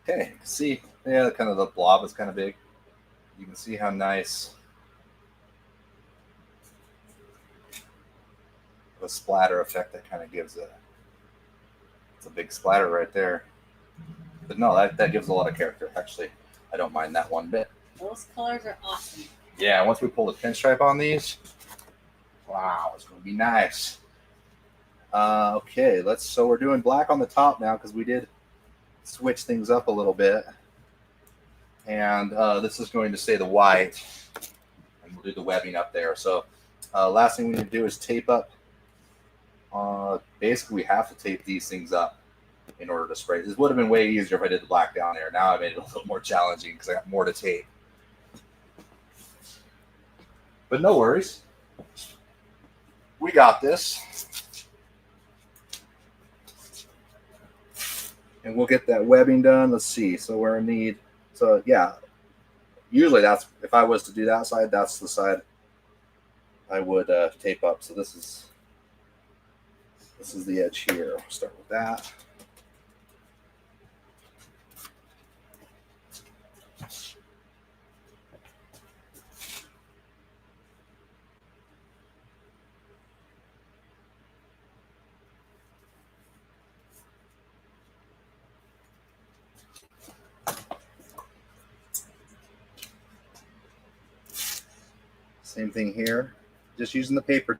Okay, see, yeah, kind of the blob is kind of big. You can see how nice the splatter effect that kind of gives it. It's a big splatter right there. But no, that gives a lot of character. Actually, I don't mind that one bit. Those colors are awesome. Yeah, once we pull the pinstripe on these, wow, it's going to be nice. Okay, so we're doing black on the top now because we did switch things up a little bit. And this is going to stay the white. And we'll do the webbing up there. So last thing we need to do is tape up. Basically, we have to tape these things up in order to spray. This would have been way easier if I did the black down there. Now I made it a little more challenging because I got more to tape. But no worries. We got this. and we'll get that webbing done. Let's see. So we're in need. So yeah, usually that's, if I was to do that side, that's the side I would tape up. So this is the edge here. We'll start with that. Same thing here, just using the paper.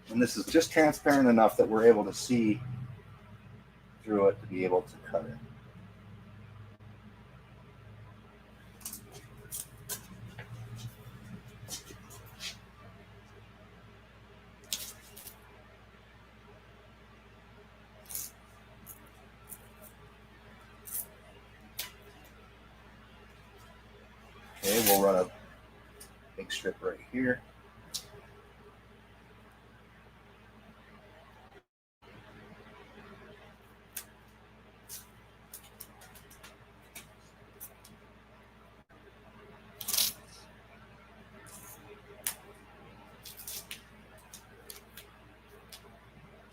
And this is just transparent enough that we're able to see through it to be able to cut it. Okay, we'll run a big strip right here.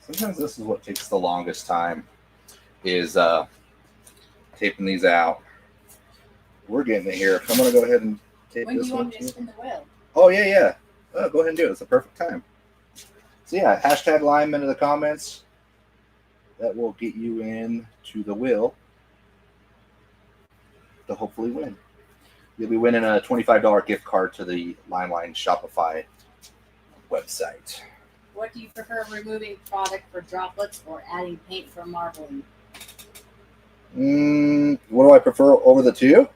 Sometimes this is what takes the longest time, is taping these out. We're getting it here. I'm going to go ahead and tape When this do you want one me to too. spin the wheel? Oh, yeah. Oh, go ahead and do it. It's the perfect time. So, yeah, hashtag LiME into the comments. That will get you in to the wheel to hopefully win. You'll be winning a $25 gift card to the LimeLine Shopify website. What do you prefer, removing product for droplets or adding paint for marbling? What do I prefer over the two?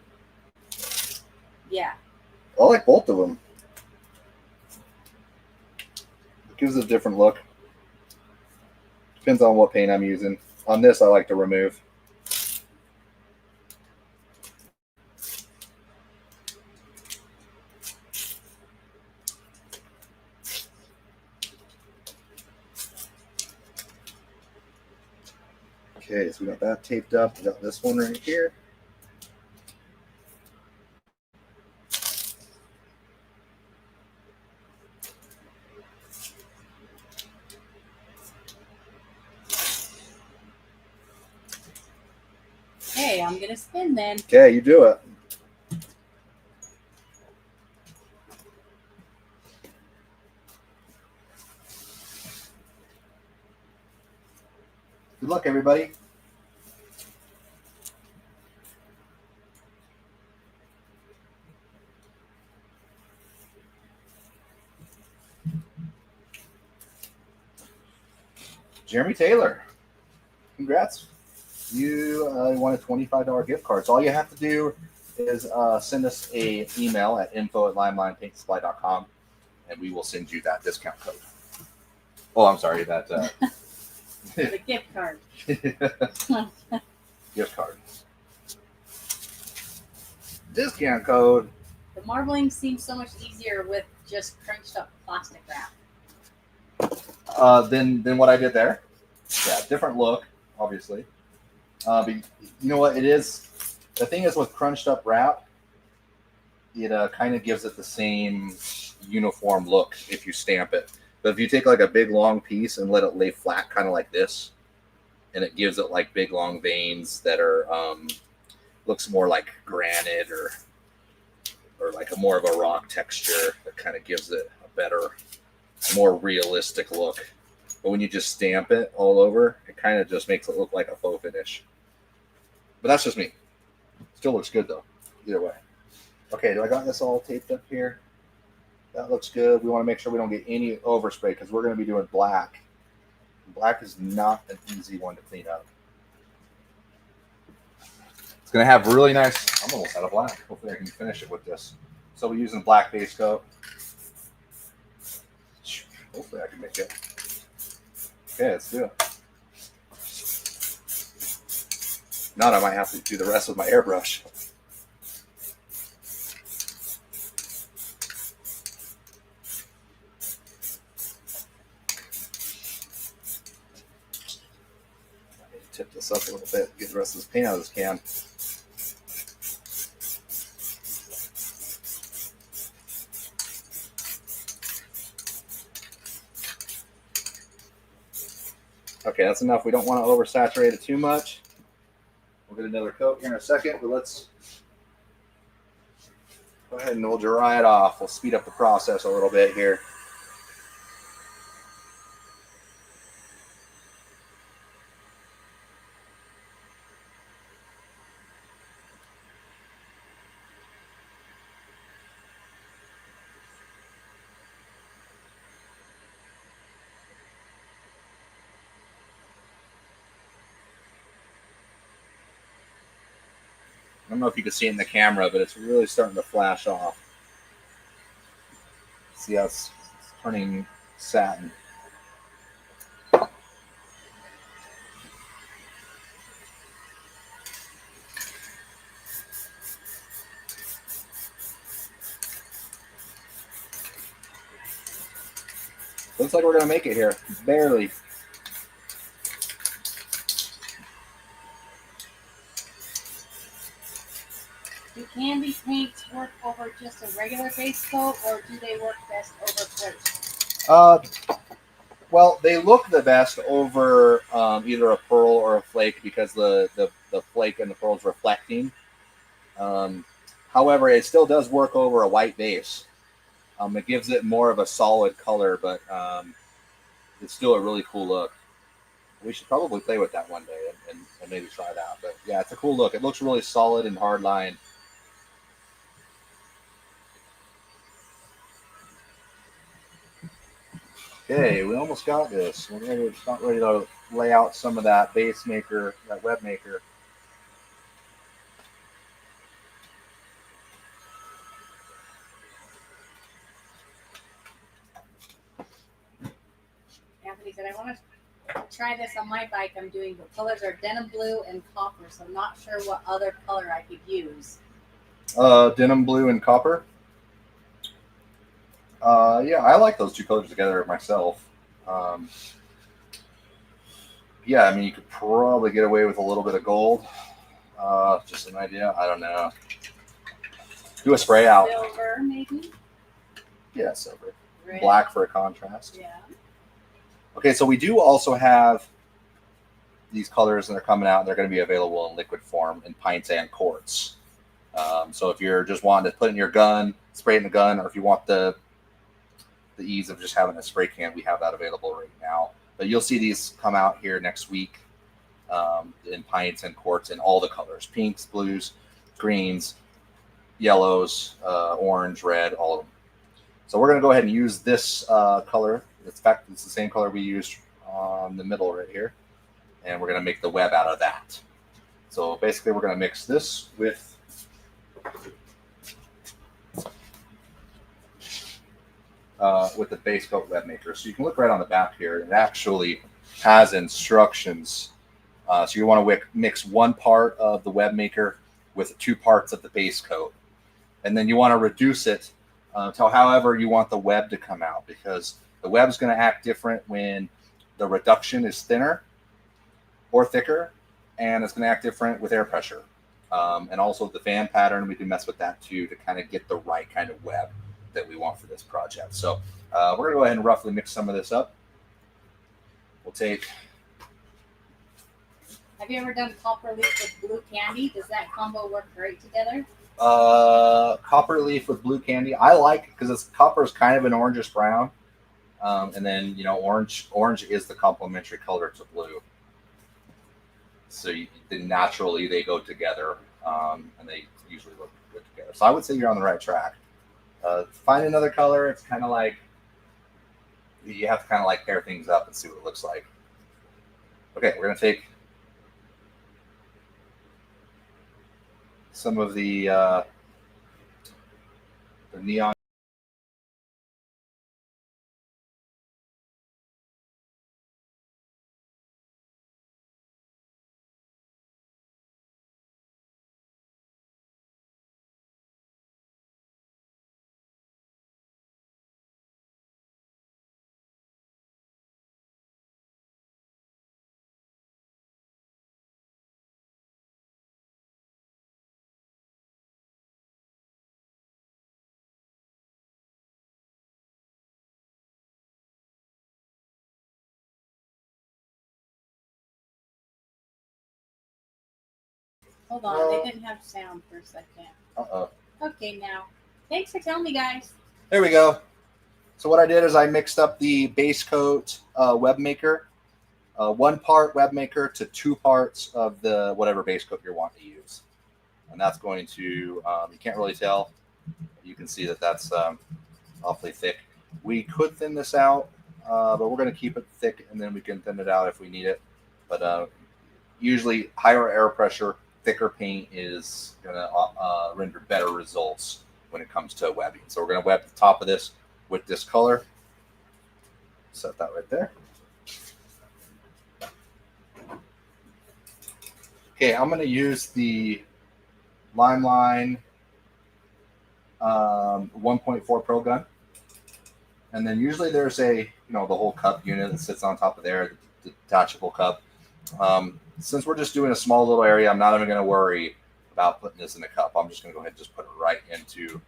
Yeah. I like both of them. It gives it a different look. Depends on what paint I'm using. On this, I like to remove. Okay, so we got that taped up. We got this one right here. Okay, I'm going to spin then. Okay, you do it. Good luck, everybody. Jeremy Taylor, congrats. You won a $25 gift card. So all you have to do is send us an email at info@limelinepaintsupply.com, and we will send you that discount code. Oh, I'm sorry, that The gift card. gift card. Discount code. The marbling seems so much easier with just crunched up plastic wrap. Than what I did there. Yeah, different look, obviously. But you know what it is? The thing is with crunched up wrap, it kind of gives it the same uniform look if you stamp it. But if you take like a big long piece and let it lay flat, kind of like this, and it gives it like big long veins that are looks more like granite or like a more of a rock texture, that kind of gives it a better, more realistic look. But when you just stamp it all over, it kind of just makes it look like a faux finish. But that's just me. Still looks good though, either way. Okay, do I got this all taped up here? That looks good. We want to make sure we don't get any overspray because we're going to be doing black. Black is not an easy one to clean up. It's going to have really nice, I'm almost out of black. Hopefully I can finish it with this. So we're using black base coat. Hopefully I can make it. Okay, let's do it. Not, I might have to do the rest with my airbrush. tip this up a little bit, get the rest of this paint out of this can. Okay, that's enough. We don't want to oversaturate it too much. We'll get another coat here in a second, but let's go ahead and we'll dry it off. We'll speed up the process a little bit here. I don't know if you can see it in the camera, but it's really starting to flash off. See how it's turning satin. Looks like we're going to make it here. Barely. Do candy paints work over just a regular base coat, or do they work best over flake? Well, they look the best over either a pearl or a flake because the flake and the pearl is reflecting. However, it still does work over a white base. It gives it more of a solid color, but it's still a really cool look. We should probably play with that one day and maybe try it out. But yeah, it's a cool look. It looks really solid and hard line. Okay, we almost got this. We're about ready to lay out some of that base maker, that web maker. Anthony said, I want to try this on my bike. I'm doing the colors are denim blue and copper, so I'm not sure what other color I could use. Denim blue and copper. Yeah, I like those two colors together myself. Yeah, I mean, you could probably get away with a little bit of gold. Just an idea. I don't know. Do a spray out. Silver, maybe? Yeah, silver. Red. Black for a contrast. Yeah. Okay, so we do also have these colors that are coming out, and they're going to be available in liquid form in pints and quarts. So if you're just wanting to put it in your gun, spray it in the gun, or if you want the ease of just having a spray can, we have that available right now. But you'll see these come out here next week in pints and quarts in all the colors: pinks, blues, greens, yellows, orange, red, all of them. So we're going to go ahead and use this color. In fact, it's the same color we used on the middle right here. And we're going to make the web out of that. So basically, we're going to mix this with the base coat web maker. So you can look right on the back here. It actually has instructions. So you want to mix one part of the web maker with 2 parts of the base coat. And then you want to reduce it to however you want the web to come out, because the web is going to act different when the reduction is thinner or thicker, and it's going to act different with air pressure. And also the fan pattern, we can mess with that too to kind of get the right kind of web that we want for this project. So we're going to go ahead and roughly mix some of this up. We'll take... Have you ever done copper leaf with blue candy? Does that combo work great together? Copper leaf with blue candy. I like it because copper is kind of an orangish brown. And then, you know, orange is the complementary color to blue. So naturally they go together, and they usually look good together. So I would say you're on the right track. Find another color. It's kind of like, you have to kind of like pair things up and see what it looks like. Okay, we're going to take some of the neon Hold on, they didn't have sound for a second. Uh-oh. Okay, now. Thanks for telling me, guys. There we go. So what I did is I mixed up the base coat web maker, 1 part web maker to 2 parts of the whatever base coat you're wanting to use. And that's going to, you can't really tell. You can see that that's awfully thick. We could thin this out, but we're going to keep it thick, and then we can thin it out if we need it. But usually higher air pressure, thicker paint is going to render better results when it comes to webbing. So we're going to web the top of this with this color. Set that right there. Okay, I'm going to use the LiME 1.4 Pro gun. And then usually there's a, the whole cup unit that sits on top of there, the detachable cup. Since we're just doing a small little area, I'm not even going to worry about putting this in the cup. I'm just going to go ahead and just put it right into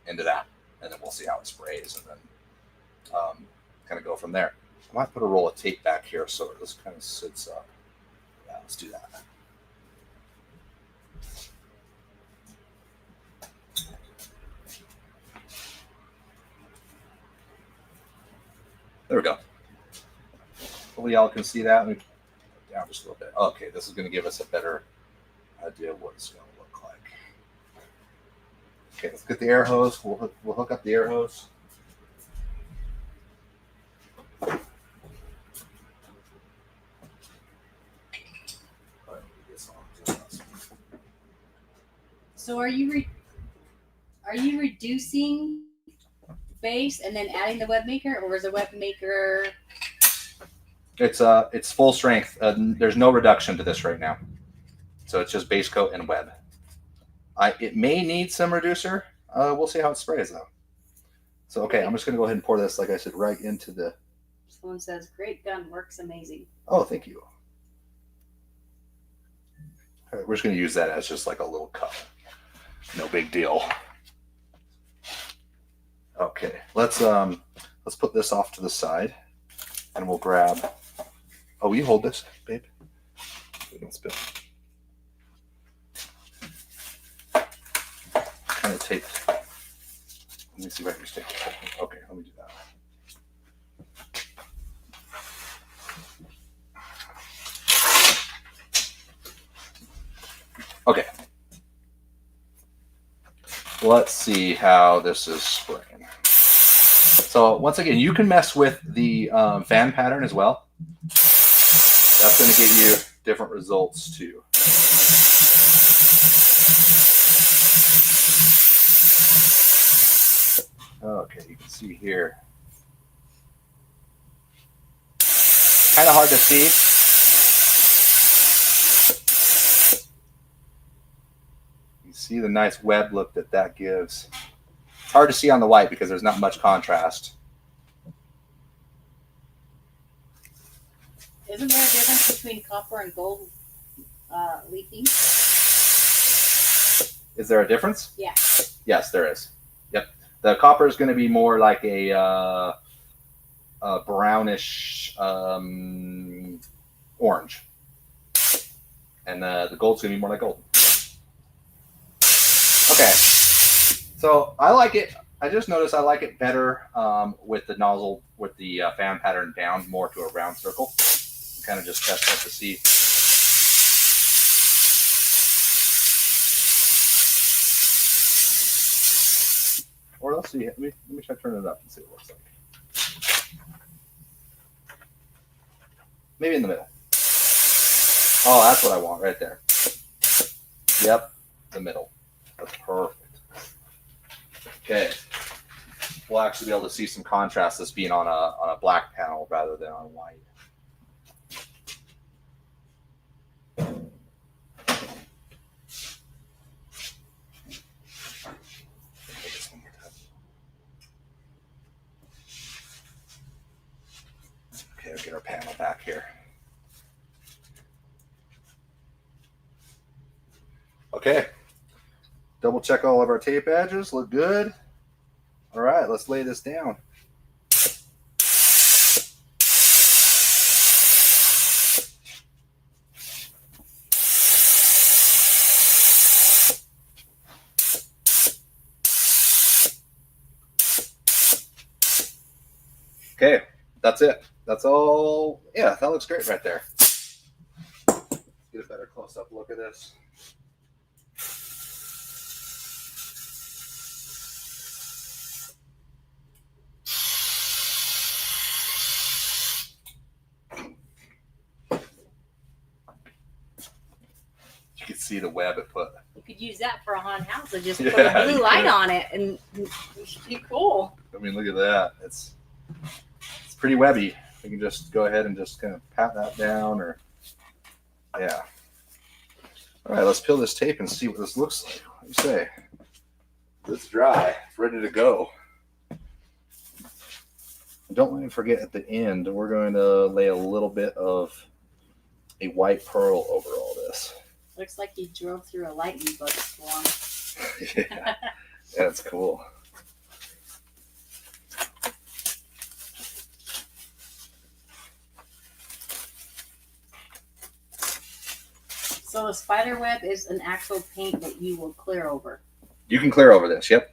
that. And then we'll see how it sprays, and then kind of go from there. I might put a roll of tape back here so this kind of sits up. Yeah, let's do that. There we go. Hopefully y'all can see that. Let me put it down just a little bit. Okay, this is going to give us a better idea of what it's going to look like. Okay, let's get the air hose. We'll hook up the air hose. So are you reducing base and then adding the web maker, or is the web maker? It's full strength. There's no reduction to this right now, so it's just base coat and web. It may need some reducer. We'll see how it sprays though. So okay, I'm just gonna go ahead and pour this, like I said, right into the. Someone says, "Great gun, works amazing." Oh, thank you. All right, we're just gonna use that as just like a little cup. No big deal. Okay, let's put this off to the side, and we'll grab. Oh, you hold this, babe. We don't spill. Kind of tape. Let me see if I can just take it. Okay, let me do that. Okay. Let's see how this is spraying. So once again, you can mess with the fan pattern as well. That's going to get you different results too. Okay, you can see here. Kind of hard to see. You see the nice web look that gives. It's hard to see on the white because there's not much contrast. Isn't there a difference between copper and gold leafing? Is there a difference? Yeah. Yes, there is. Yep. The copper is going to be more like a brownish orange. And the gold's going to be more like gold. Okay. So I like it. I just noticed I like it better with the nozzle, with the fan pattern down more to a round circle. Kind of just test that to see. Or let's see. Let me try turning it up and see what it looks like. Maybe in the middle. Oh, that's what I want right there. Yep, the middle. That's perfect. Okay. We'll actually be able to see some contrast, this being on a black panel rather than on white. Okay, we'll get our panel back here. Okay. Double check all of our tape edges. Look good. All right, let's lay this down. Okay, that's it. That's all. Yeah, that looks great right there. Get a better close-up look at this. You can see the web it put. You could use that for a haunted house and just put a blue light on it, and it should be cool. I mean, look at that. It's pretty webby. You can just go ahead and just kind of pat that down, or yeah. All right, let's peel this tape and see what this looks like. What do you say? It's dry. It's ready to go. Don't forget at the end, we're going to lay a little bit of a white pearl over all this. Looks like you drove through a lightning bug swarm. Yeah, that's cool. So the spider web is an actual paint that you will clear over. You can clear over this, yep.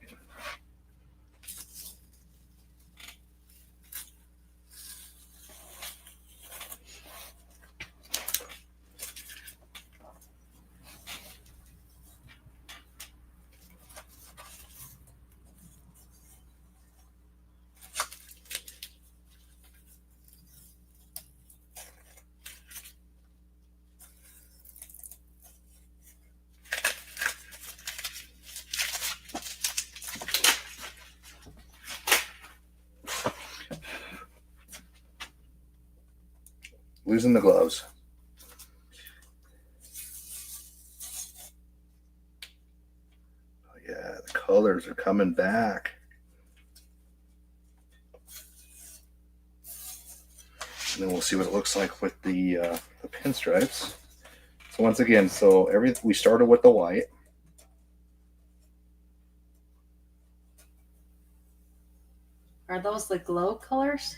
Losing the gloves. Oh yeah, the colors are coming back. And then we'll see what it looks like with the pinstripes. So once again, we started with the white. Are those the glow colors?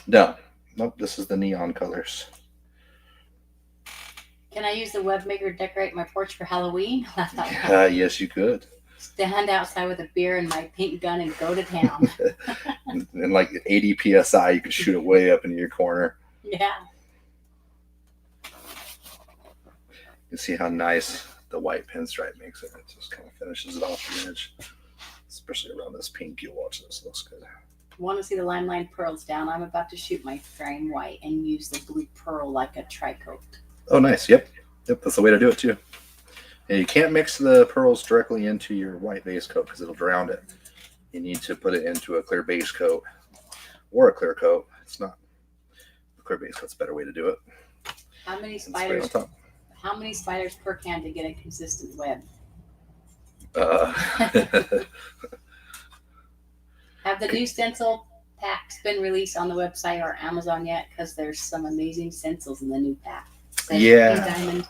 No, nope. This is the neon colors. Can I use the web maker to decorate my porch for Halloween? Yes, you could. Stand outside with a beer and my paint gun and go to town. And like 80 psi, you could shoot it way up into your corner. Yeah. You see how nice the white pinstripe makes it. It just kind of finishes it off the edge, especially around this pink. You'll watch this. It looks good. Want to see the lime line pearls down? I'm about to shoot my frame white and use the blue pearl like a tricoat. Oh, nice. Yep. That's the way to do it too. And you can't mix the pearls directly into your white base coat because it'll drown it. You need to put it into a clear base coat or a clear coat. It's not a clear base coat's a better way to do it. How many spiders? How many spiders per can to get a consistent web? Have the new stencil packs been released on the website or Amazon yet? Because there's some amazing stencils in the new pack. Yeah. Diamond.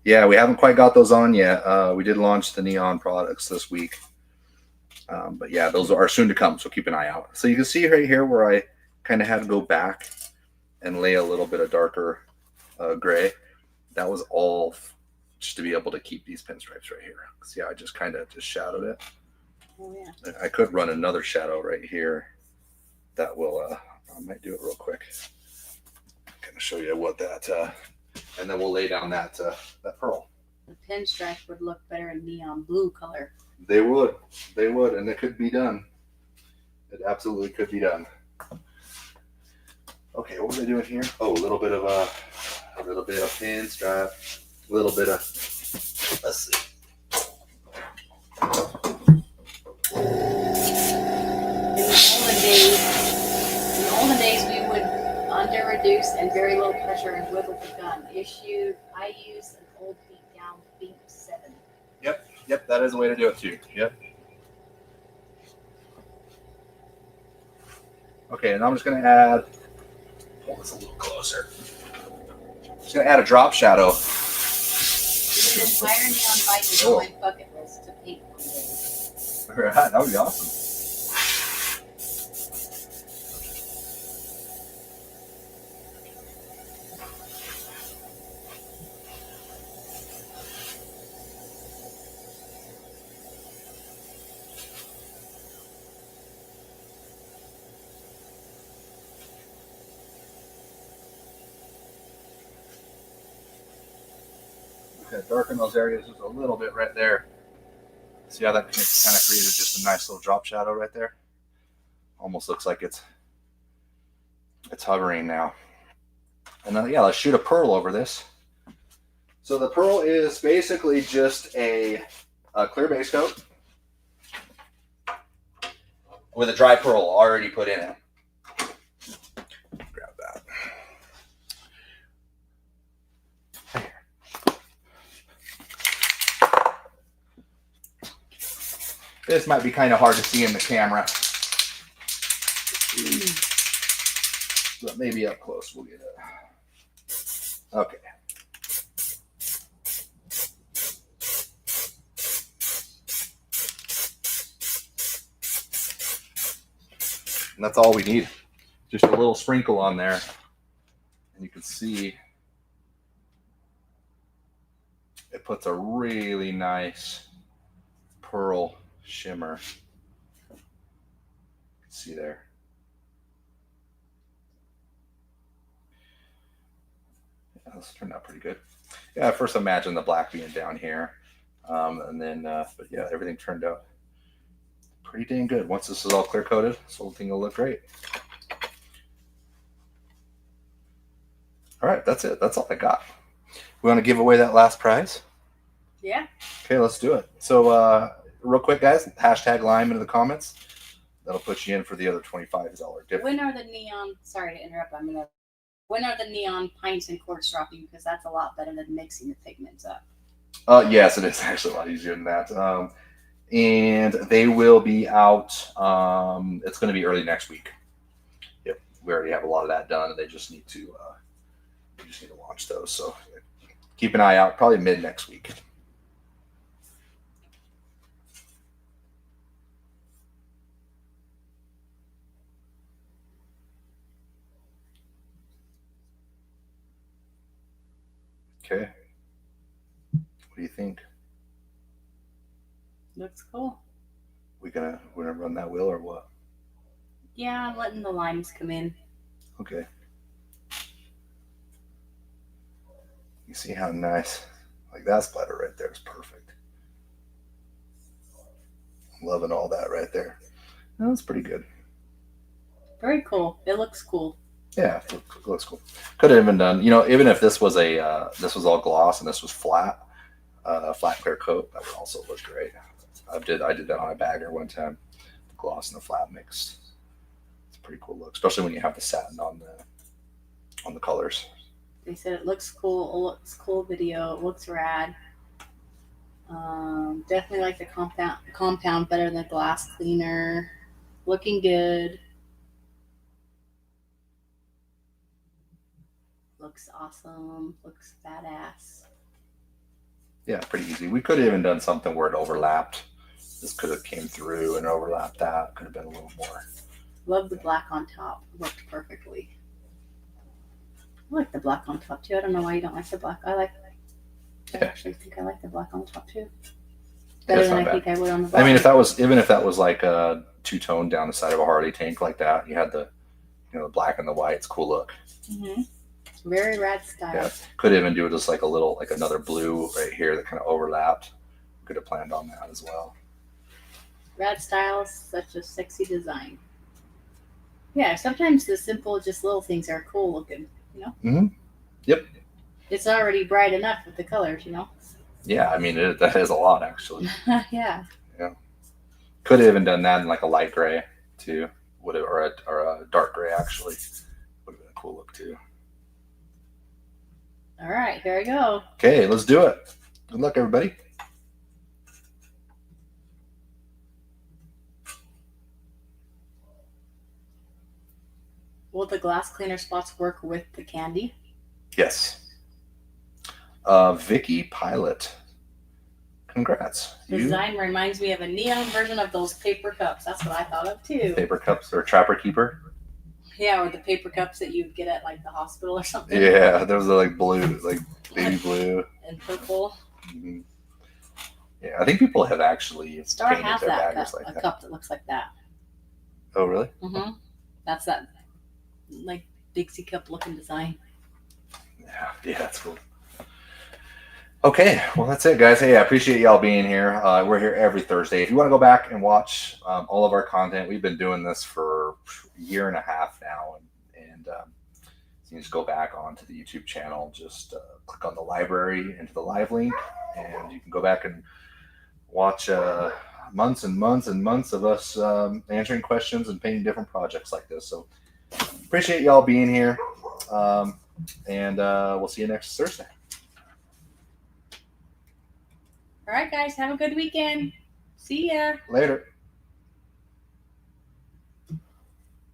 Yeah, we haven't quite got those on yet. We did launch the neon products this week. But yeah, those are soon to come, so keep an eye out. So you can see right here where I kind of had to go back and lay a little bit of darker gray. That was all just to be able to keep these pinstripes right here. See how I just kind of just shadowed it? Oh, yeah. I could run another shadow right here. That will, I might do it real quick. I'm going to show you what that, and then we'll lay down that pearl. The pinstripe would look better in neon blue color. They would, and it could be done. It absolutely could be done. Okay, what was I doing here? Oh, a little bit of pinstripe, a little bit of, let's see. In the olden days, we would under reduce and very low pressure and wiggle the gun. I use an old beat down Beat 7. Yep, that is a way to do it too. Yep. Okay, and I'm just going to add, pull this a little closer. Just going to add a drop shadow. The entire neon bike is on my bucket list to paint one day. All right, that would be awesome. Okay, darken those areas just a little bit right there. See how that kind of created just a nice little drop shadow right there? Almost looks like it's hovering now. And then, yeah, let's shoot a pearl over this. So the pearl is basically just a clear base coat with a dry pearl already put in it. Grab that. This might be kind of hard to see in the camera. But maybe up close we'll get it. Okay. And that's all we need. Just a little sprinkle on there. And you can see it puts a really nice pearl shimmer. You can see there. Yeah, this turned out pretty good. Yeah, first imagine the black being down here. And then, but yeah, everything turned out pretty dang good. Once this is all clear coated, this whole thing will look great. All right, that's it. That's all I got. We want to give away that last prize? Yeah. Okay, let's do it. So, real quick, guys, hashtag LiME into the comments. That'll put you in for the other $25 difference. When are the neon? Sorry to interrupt. When are the neon pints and quartz dropping? Because that's a lot better than mixing the pigments up. Yes, it is actually a lot easier than that. And they will be out. It's going to be early next week. Yep, we already have a lot of that done, and they just need to launch those. So keep an eye out. Probably mid next week. Okay. What do you think? Looks cool. We're gonna run that wheel or what? Yeah, I'm letting the limes come in. Okay. You see how nice, like that splatter right there is perfect. I'm loving all that right there. That's pretty good. Very cool. It looks cool. Yeah, it looks cool. Could have been done, even if this was this was all gloss and this was flat clear coat, that would also look great. I did that on a bagger one time. The gloss and the flat mixed. It's a pretty cool look, especially when you have the satin on the colors. They said it looks cool. It looks cool video. It looks rad. Definitely like the compound better than glass cleaner. Looking good. Looks awesome. Looks badass. Yeah, pretty easy. We could have even done something where it overlapped. This could have came through and overlapped that. Could have been a little more. Love the black on top. Worked perfectly. I like the black on top too. I don't know why you don't like the black. I actually think I like the black on top too. Better than I think I would on the bottom. I mean, even if that was like a two-tone down the side of a Harley tank like that, you had the the black and the white. It's a cool look. Mm-hmm. Very rad style. Yeah, could even do just like another blue right here that kind of overlapped. Could have planned on that as well. Rad style, such a sexy design. Yeah, sometimes the simple, just little things are cool looking. Mm-hmm. Yep. It's already bright enough with the colors, Yeah, I mean that is a lot actually. Yeah. Yeah. Could have even done that in like a light gray too, or a dark gray actually. Would have been a cool look too. All right, here we go. Okay, let's do it. Good luck, everybody. Will the glass cleaner spots work with the candy? Yes. Vicky Pilot. Congrats. The design reminds me of a neon version of those paper cups. That's what I thought of too. Paper cups or Trapper Keeper? Yeah, or the paper cups that you'd get at like the hospital or something. Yeah, those are like blue, like baby blue. And purple. Mm-hmm. Yeah, I think people have actually Star painted has their that baggers cup, like a that. cup that looks like that. Oh, really? Mm-hmm. That's that like Dixie cup looking design. Yeah, that's cool. Okay, well, that's it, guys. Hey, I appreciate y'all being here. We're here every Thursday. If you want to go back and watch all of our content, we've been doing this for a year and a half now, and so you just go back onto the YouTube channel, just click on the library into the live link, and you can go back and watch months and months and months of us answering questions and painting different projects like this. So appreciate y'all being here, and we'll see you next Thursday. All right, guys, have a good weekend. See ya. Later.